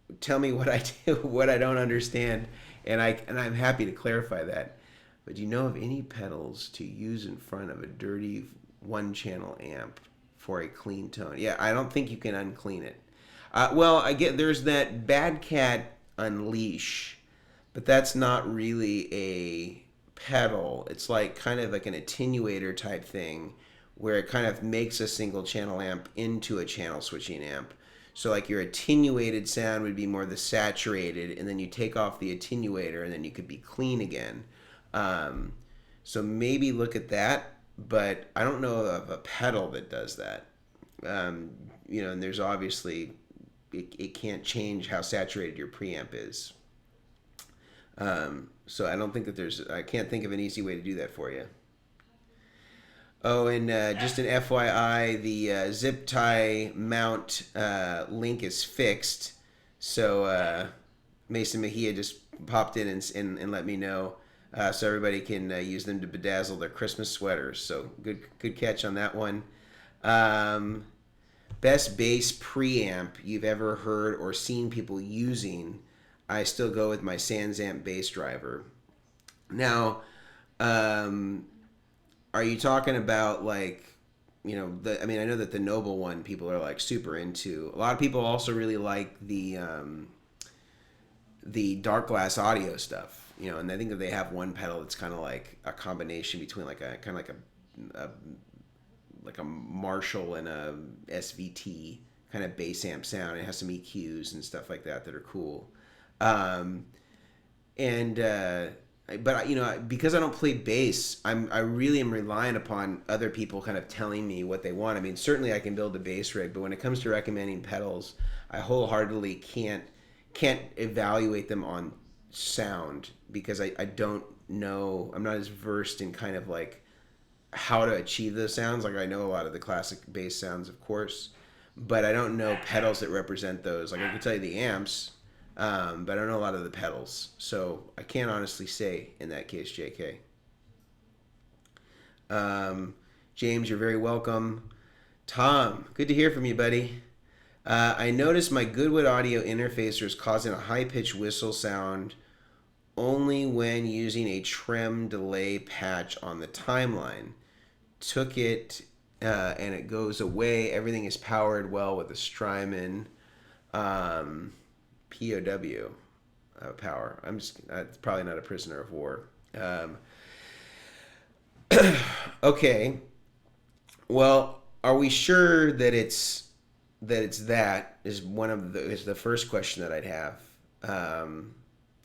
Speaker 1: what I do, what I don't understand, and I'm happy to clarify that. But do you know of any pedals to use in front of a dirty one channel amp for a clean tone? Yeah, I don't think you can unclean it. Well, I get there's that Bad Cat Unleash, but that's not really a pedal. It's like kind of like an attenuator type thing where it kind of makes a single channel amp into a channel switching amp. So like your attenuated sound would be more the saturated, and then you take off the attenuator and then you could be clean again. So maybe look at that, but I don't know of a pedal that does that. You know, and there's obviously, it can't change how saturated your preamp is. So I don't think that I can't think of an easy way to do that for you. Oh, and just an FYI, the zip tie mount link is fixed. So Mason Mejia just popped in and let me know. So everybody can use them to bedazzle their Christmas sweaters. So good catch on that one. Best bass preamp you've ever heard or seen people using. I still go with my Sansamp bass driver. Now, are you talking about like, you know, I mean, I know that the Noble one people are like super into. A lot of people also really like the Dark Glass Audio stuff, you know, and I think that they have one pedal that's kind of like a combination between like a kind of like a Marshall and a SVT kind of bass amp sound. It has some EQs and stuff like that are cool. But you know, because I don't play bass, I really am relying upon other people kind of telling me what they want. I mean, certainly I can build a bass rig, but when it comes to recommending pedals, I wholeheartedly can't evaluate them on sound, because I don't know. I'm not as versed in kind of like how to achieve those sounds. Like, I know a lot of the classic bass sounds, of course, but I don't know pedals that represent those. Like, I can tell you the amps, but I don't know a lot of the pedals, so I can't honestly say in that case, JK. James, you're very welcome. Tom, good to hear from you, buddy. I noticed my Goodwood audio interfacer is causing a high-pitched whistle sound only when using a trem delay patch on the timeline. Took it and it goes away. Everything is powered well with the Strymon POW power. It's probably not a prisoner of war. Okay. Well, are we sure that it's that is the first question that I'd have.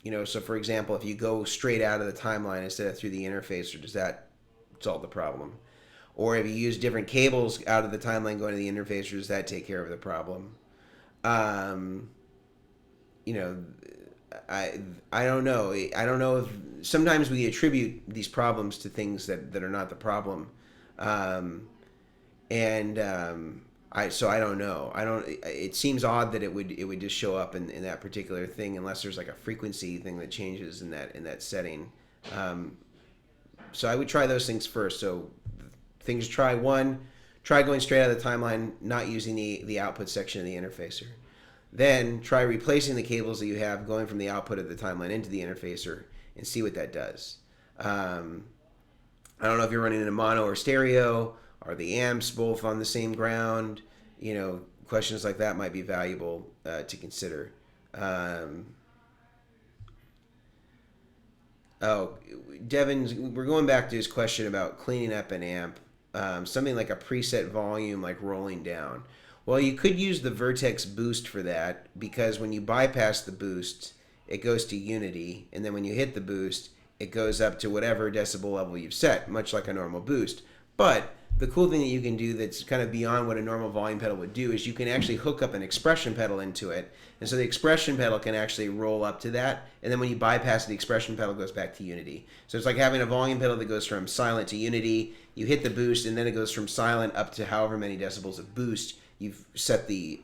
Speaker 1: You know, so for example, if you go straight out of the timeline instead of through the interfacer, does that solve the problem? Or if you use different cables out of the timeline going to the interfacer, does that take care of the problem? You know, I don't know. I don't know if sometimes we attribute these problems to things that are not the problem. So I don't know. I don't. It seems odd that it would just show up in that particular thing unless there's like a frequency thing that changes in that setting. So I would try those things first. So things to try: one, try going straight out of the timeline, not using the output section of the interfacer. Then try replacing the cables that you have, going from the output of the timeline into the interfacer, and see what that does. I don't know if you're running in a mono or stereo. Are the amps both on the same ground? You know, questions like that might be valuable to consider. Devin, we're going back to his question about cleaning up an amp. Something like a preset volume, like rolling down. Well, you could use the Vertex Boost for that, because when you bypass the boost, it goes to unity, and then when you hit the boost, it goes up to whatever decibel level you've set, much like a normal boost. But the cool thing that you can do that's kind of beyond what a normal volume pedal would do is you can actually hook up an expression pedal into it, and so the expression pedal can actually roll up to that, and then when you bypass it, the expression pedal goes back to unity. So it's like having a volume pedal that goes from silent to unity. You hit the boost, and then it goes from silent up to however many decibels of boost you've set the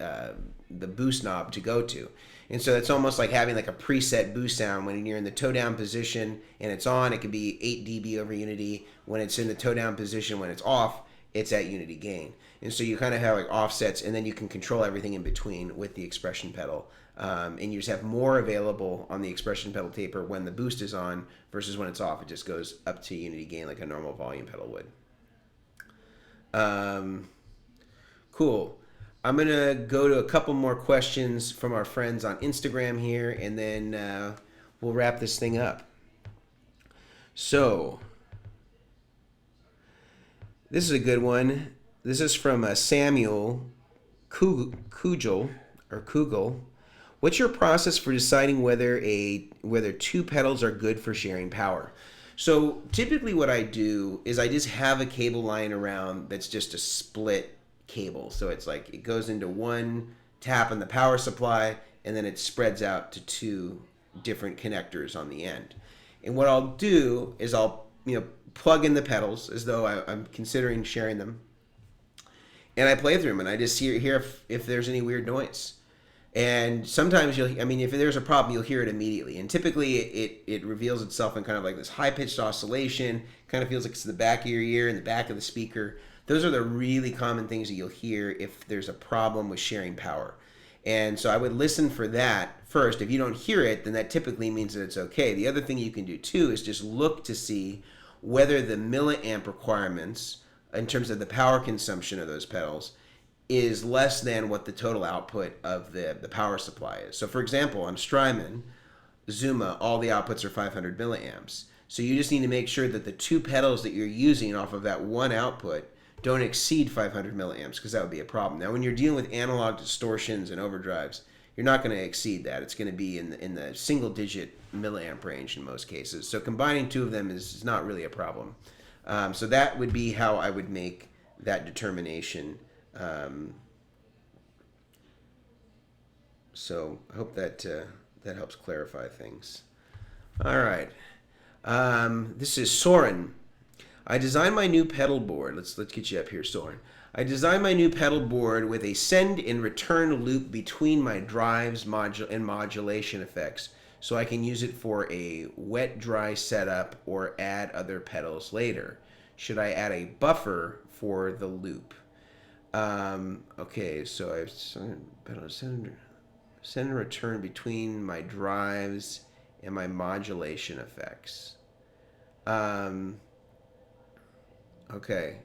Speaker 1: boost knob to go to. And so it's almost like having like a preset boost sound. When you're in the toe down position and it's on, it can be 8 dB over unity. When it's in the toe down position, when it's off, it's at unity gain. And so you kind of have like offsets, and then you can control everything in between with the expression pedal. And you just have more available on the expression pedal taper when the boost is on versus when it's off. It just goes up to unity gain like a normal volume pedal would. Cool. I'm going to go to a couple more questions from our friends on Instagram here, and then we'll wrap this thing up. So, this is a good one. This is from Samuel Kugel. What's your process for deciding whether two pedals are good for sharing power? So, typically what I do is I just have a cable lying around that's just a split cable. So it's like it goes into one tap on the power supply, and then it spreads out to two different connectors on the end. And what I'll do is I'll plug in the pedals as though I'm considering sharing them, and I play through them, and I just hear if there's any weird noise. And sometimes if there's a problem, you'll hear it immediately. And typically it reveals itself in kind of like this high-pitched oscillation. Kind of feels like it's the back of your ear and the back of the speaker. Those are the really common things that you'll hear if there's a problem with sharing power. And so I would listen for that first. If you don't hear it, then that typically means that it's okay. The other thing you can do too is just look to see whether the milliamp requirements in terms of the power consumption of those pedals is less than what the total output of the power supply is. So for example, on Strymon, Zuma, all the outputs are 500 milliamps. So you just need to make sure that the two pedals that you're using off of that one output don't exceed 500 milliamps, because that would be a problem. Now, when you're dealing with analog distortions and overdrives, you're not going to exceed that. It's going to be in the single-digit milliamp range in most cases. So combining two of them is not really a problem. So that would be how I would make that determination. So I hope that helps clarify things. All right. This is Soren. I designed my new pedal board. Let's get you up here, Soren. I designed my new pedal board with a send and return loop between my drives and modulation effects, so I can use it for a wet-dry setup or add other pedals later. Should I add a buffer for the loop? Okay, so I've send and return between my drives and my modulation effects. Okay.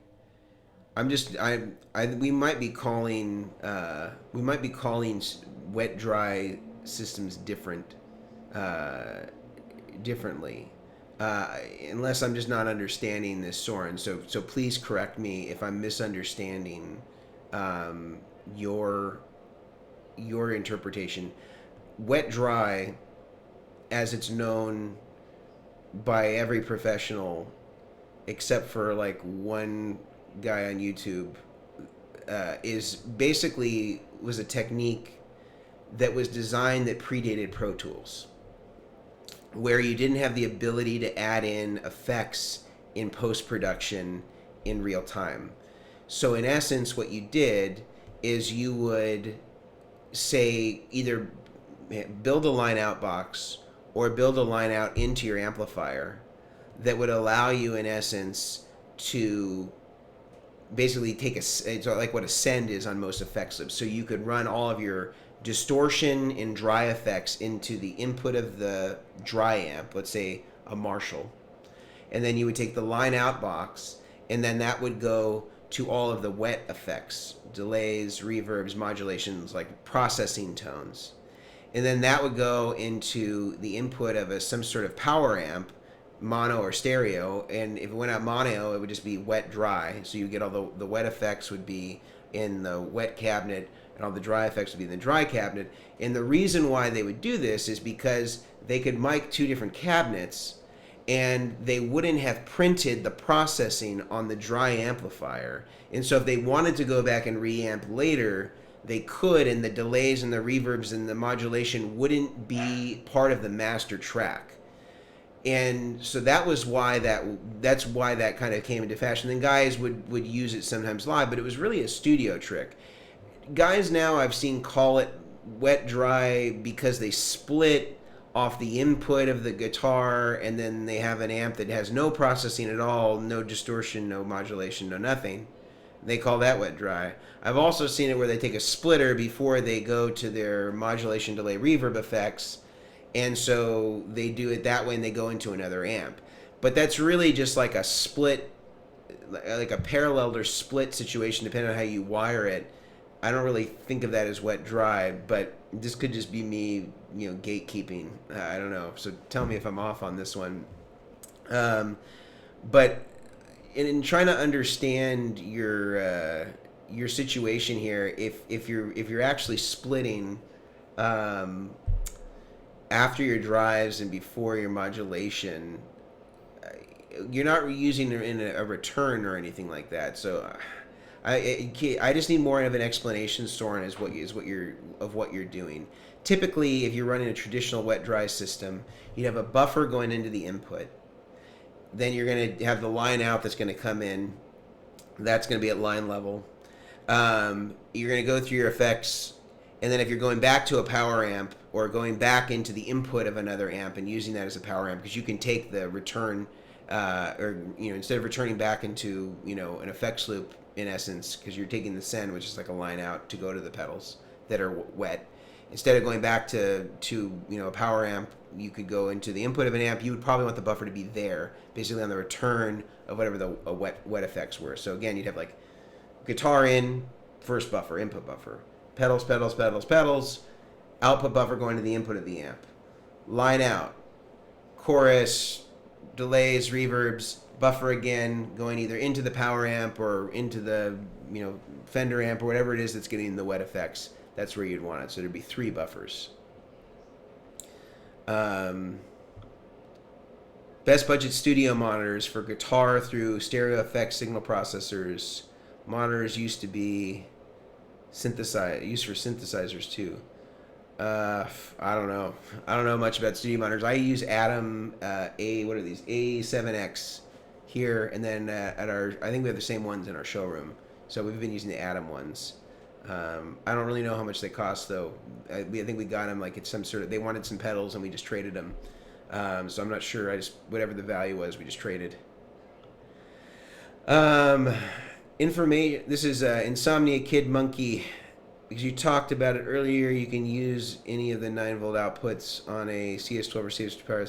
Speaker 1: We might be calling wet dry systems differently. Unless I'm just not understanding this, Soren. So please correct me if I'm misunderstanding your interpretation. Wet dry, as it's known by every professional, except for like one guy on YouTube, was a technique that was designed that predated Pro Tools, where you didn't have the ability to add in effects in post-production in real time. So in essence, what you did is you would say either build a line out box or build a line out into your amplifier that would allow you, in essence, to basically take it's like what a send is on most effects loops. So you could run all of your distortion and dry effects into the input of the dry amp, let's say a Marshall, and then you would take the line out box, and then that would go to all of the wet effects, delays, reverbs, modulations, like processing tones. And then that would go into the input of some sort of power amp, mono or stereo. And if it went out mono, it would just be wet dry. So you get all the wet effects would be in the wet cabinet, and all the dry effects would be in the dry cabinet. And the reason why they would do this is because they could mic two different cabinets, and they wouldn't have printed the processing on the dry amplifier. And so if they wanted to go back and reamp later, they could, and the delays and the reverbs and the modulation wouldn't be part of the master track. And so that was why that's why that kind of came into fashion. Then guys would use it sometimes live, but it was really a studio trick. Guys now I've seen call it wet dry because they split off the input of the guitar, and then they have an amp that has no processing at all, no distortion, no modulation, no nothing. They call that wet dry. I've also seen it where they take a splitter before they go to their modulation, delay, reverb effects, and so they do it that way and they go into another amp. But that's really just like a split, like a paralleled or split situation depending on how you wire it. I don't really think of that as wet dry, but this could just be me, gatekeeping. I don't know. So tell me if I'm off on this one. But in trying to understand your situation here, if you're actually splitting after your drives and before your modulation, you're not using it in a return or anything like that. So I just need more of an explanation, Soren, as what you're doing. Typically, if you're running a traditional wet dry system, you'd have a buffer going into the input. Then you're going to have the line out that's going to come in. That's going to be at line level. You're going to go through your effects, and then if you're going back to a power amp or going back into the input of another amp and using that as a power amp, because you can take the return, instead of returning back into an effects loop, in essence, because you're taking the send, which is like a line out, to go to the pedals that are wet. Instead of going back to a power amp, you could go into the input of an amp. You would probably want the buffer to be there, basically on the return of whatever the wet effects were. So again, you'd have like guitar in, first buffer, input buffer, pedals, pedals, pedals, pedals, output buffer going to the input of the amp, line out, chorus, delays, reverbs, buffer again, going either into the power amp or into the Fender amp or whatever it is that's getting the wet effects. That's where you'd want it. So there'd be 3 buffers. Best budget studio monitors for guitar through stereo effects signal processors. Monitors used to be used for synthesizers too. I don't know. I don't know much about studio monitors. I use Atom what are these? A7X here, and then I think we have the same ones in our showroom. So we've been using the Atom ones. I don't really know how much they cost though. I think we got them like it's some sort of, they wanted some pedals and we just traded them. So I'm not sure. Whatever the value was, we just traded. Information. This is Insomnia Kid Monkey. Because you talked about it earlier, you can use any of the 9-volt outputs on a CS12 or CS2 power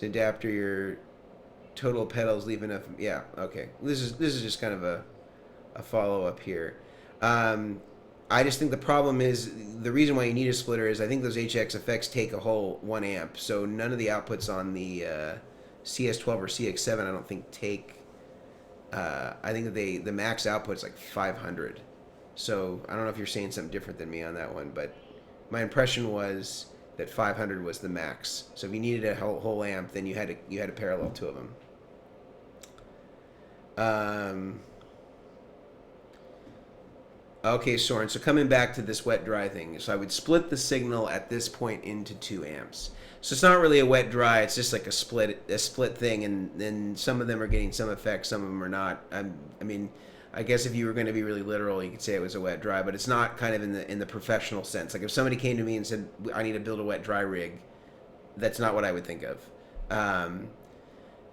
Speaker 1: adapter. Your total pedals leave enough. Yeah, okay. This is just kind of a follow up here. I just think the problem is, the reason why you need a splitter is I think those HX effects take a whole 1 amp. So none of the outputs on the CS12 or CX7 I don't think take. I think that the max output is like 500. So I don't know if you're saying something different than me on that one, but my impression was that 500 was the max. So if you needed a whole amp, then you had to parallel 2 of them. Okay, Soren. So coming back to this wet dry thing, so I would split the signal at this point into 2 amps. So it's not really a wet dry; it's just like a split thing, and then some of them are getting some effects, some of them are not. I mean, I guess if you were going to be really literal, you could say it was a wet dry, but it's not kind of in the professional sense. Like if somebody came to me and said, I need to build a wet dry rig, that's not what I would think of.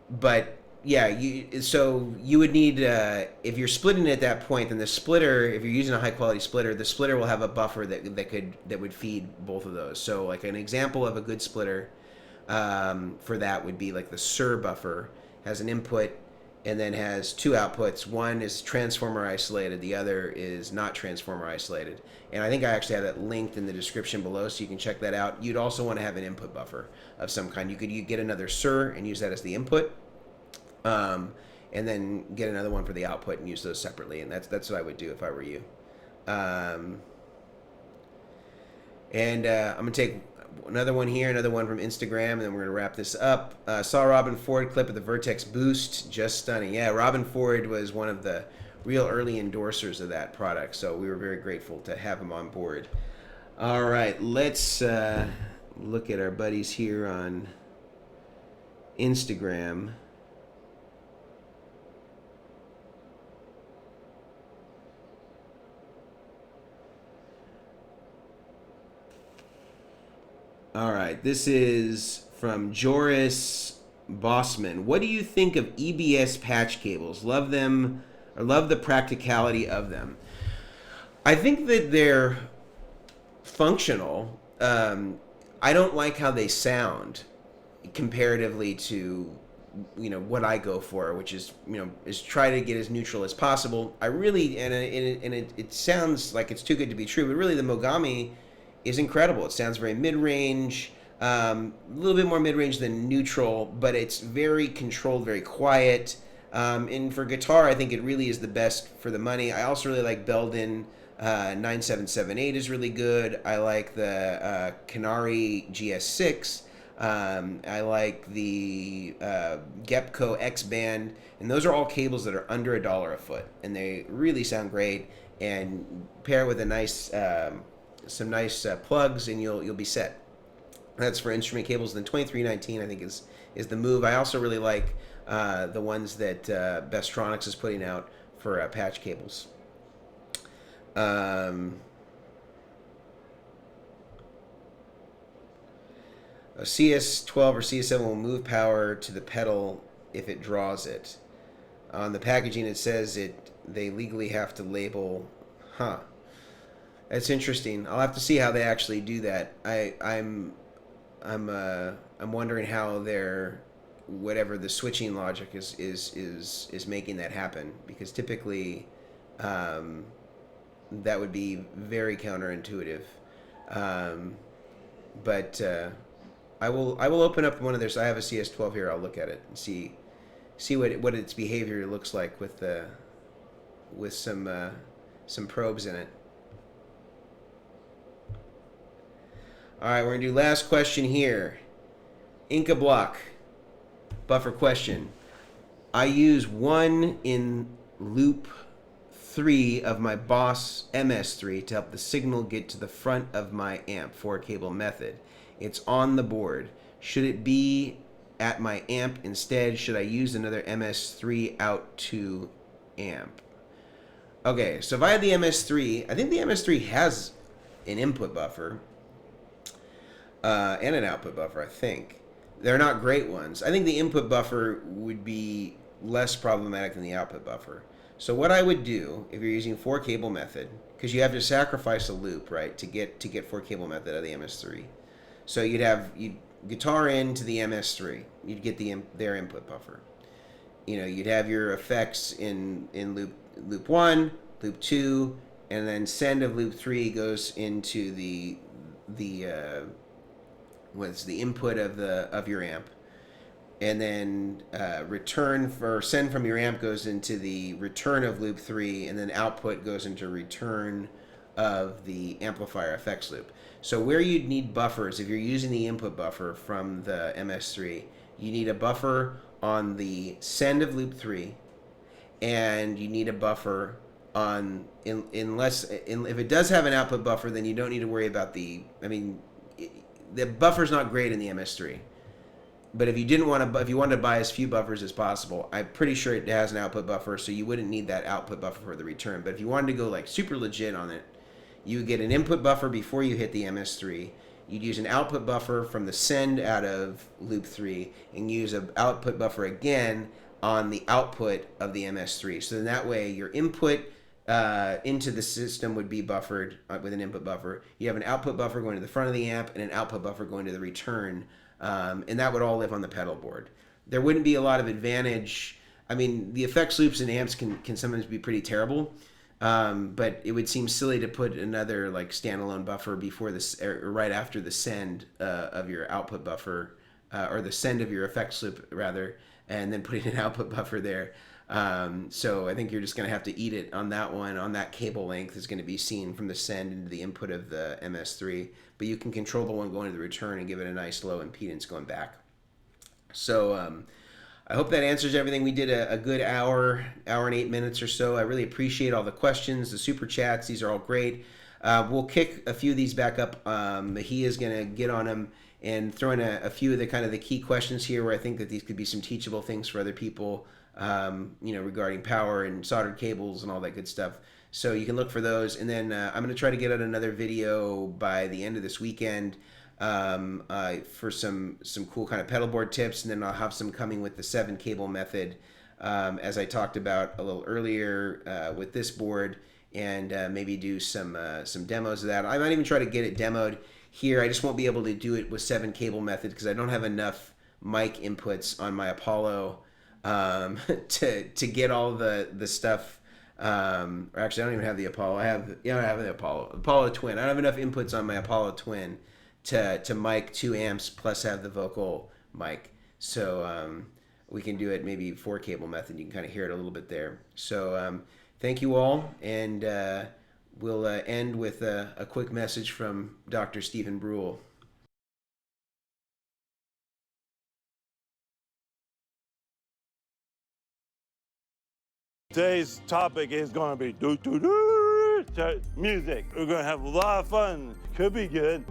Speaker 1: But yeah, so you would need, if you're splitting at that point, then the splitter, if you're using a high quality splitter, the splitter will have a buffer that would feed both of those. So like an example of a good splitter for that would be like the SIR buffer, has an input and then has two outputs. One is transformer isolated, the other is not transformer isolated. And I think I actually have that linked in the description below, so you can check that out. You'd also want to have an input buffer of some kind. You get another SIR and use that as the input, and then get another one for the output and use those separately. And that's what I would do if I were you. And I'm gonna take another one here, another one from Instagram, and then we're going to wrap this up. Saw Robin Ford clip of the Vertex Boost, just stunning. Yeah, Robin Ford was one of the real early endorsers of that product, so we were very grateful to have him on board. All right, let's look at our buddies here on Instagram. All right, this is from Joris Bossman. What do you think of EBS patch cables? Love them, or love the practicality of them. I think that they're functional. I don't like how they sound comparatively to what I go for, which is is try to get as neutral as possible. I really and it sounds like it's too good to be true, but really the Mogami is incredible. It sounds very mid-range, a little bit more mid-range than neutral, but it's very controlled, very quiet. And for guitar, I think it really is the best for the money. I also really like Belden 9778 is really good. I like the Canary GS6. I like the Gepco X Band, and those are all cables that are under $1 a foot, and they really sound great. And pair with a nice some nice plugs, and you'll be set. That's for instrument cables. Then 2319 I think is the move. I also really like the ones that Bestronix is putting out for patch cables. A CS12 or CS7 will move power to the pedal if it draws it. On the packaging it says they legally have to label. That's interesting. I'll have to see how they actually do that. I'm wondering how their whatever the switching logic is making that happen, because typically that would be very counterintuitive. But I will open up one of theirs. I have a CS12 here. I'll look at it and see what its behavior looks like with some probes in it. All right, we're going to do last question here. Inca Block, buffer question. I use one in loop 3 of my Boss MS3 to help the signal get to the front of my amp, 4-cable method. It's on the board. Should it be at my amp instead? Should I use another MS3 out to amp? Okay, so if I had the MS3, I think the MS3 has an input buffer. And an output buffer, I think. They're not great ones. I think the input buffer would be less problematic than the output buffer. So what I would do, if you're using 4-cable method, because you have to sacrifice a loop, right, to get 4-cable method out of the MS3. So you'd guitar in to the MS3. You'd get their input buffer. You'd have your effects in loop 1, loop 2, and then send of loop 3 goes into the input of your amp, and then send from your amp goes into the return of loop 3, and then output goes into return of the amplifier effects loop. So where you'd need buffers, if you're using the input buffer from the MS3, you need a buffer on the send of loop 3, and you need a buffer on if it does have an output buffer, then you don't need to worry about the buffer's not great in the MS3. But if you didn't want to, if you wanted to buy as few buffers as possible, I'm pretty sure it has an output buffer, so you wouldn't need that output buffer for the return. But if you wanted to go like super legit on it, you would get an input buffer before you hit the MS3. You'd use an output buffer from the send out of loop 3, and use an output buffer again on the output of the MS3. So then that way your input into the system would be buffered with an input buffer. You have an output buffer going to the front of the amp and an output buffer going to the return, and that would all live on the pedal board. There wouldn't be a lot of advantage. I mean, the effects loops in amps can sometimes be pretty terrible, but it would seem silly to put another like standalone buffer before this or right after the send of your output buffer, or the send of your effects loop rather, and then putting an output buffer there. So I think you're just going to have to eat it on that one. On that cable length is going to be seen from the send into the input of the MS3, but you can control the one going to the return and give it a nice low impedance going back. So I hope that answers everything. We did a good hour and 8 minutes or so. I really appreciate all the questions, the super chats. These are all great. We'll kick a few of these back up. He is going to get on them and throw in a few of the kind of the key questions here where I think that these could be some teachable things for other people, regarding power and soldered cables and all that good stuff. So you can look for those. And then I'm going to try to get out another video by the end of this weekend for some cool kind of pedalboard tips. And then I'll have some coming with the 7 cable method, as I talked about a little earlier with this board, and maybe do some demos of that. I might even try to get it demoed here. I just won't be able to do it with 7 cable method because I don't have enough mic inputs on my Apollo to get all the stuff. Or actually, I don't even have the Apollo. I have the Apollo Twin. I don't have enough inputs on my Apollo Twin to mic 2 amps plus have the vocal mic. So we can do it maybe 4 cable method. You can kind of hear it a little bit there. So thank you all, and we'll end with a quick message from Dr. Stephen Brule.
Speaker 2: Today's topic is going to be music. We're going to have a lot of fun. Could be good.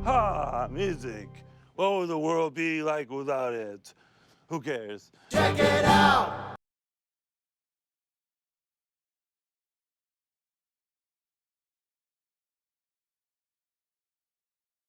Speaker 2: Music. What would the world be like without it? Who cares?
Speaker 3: Check it out!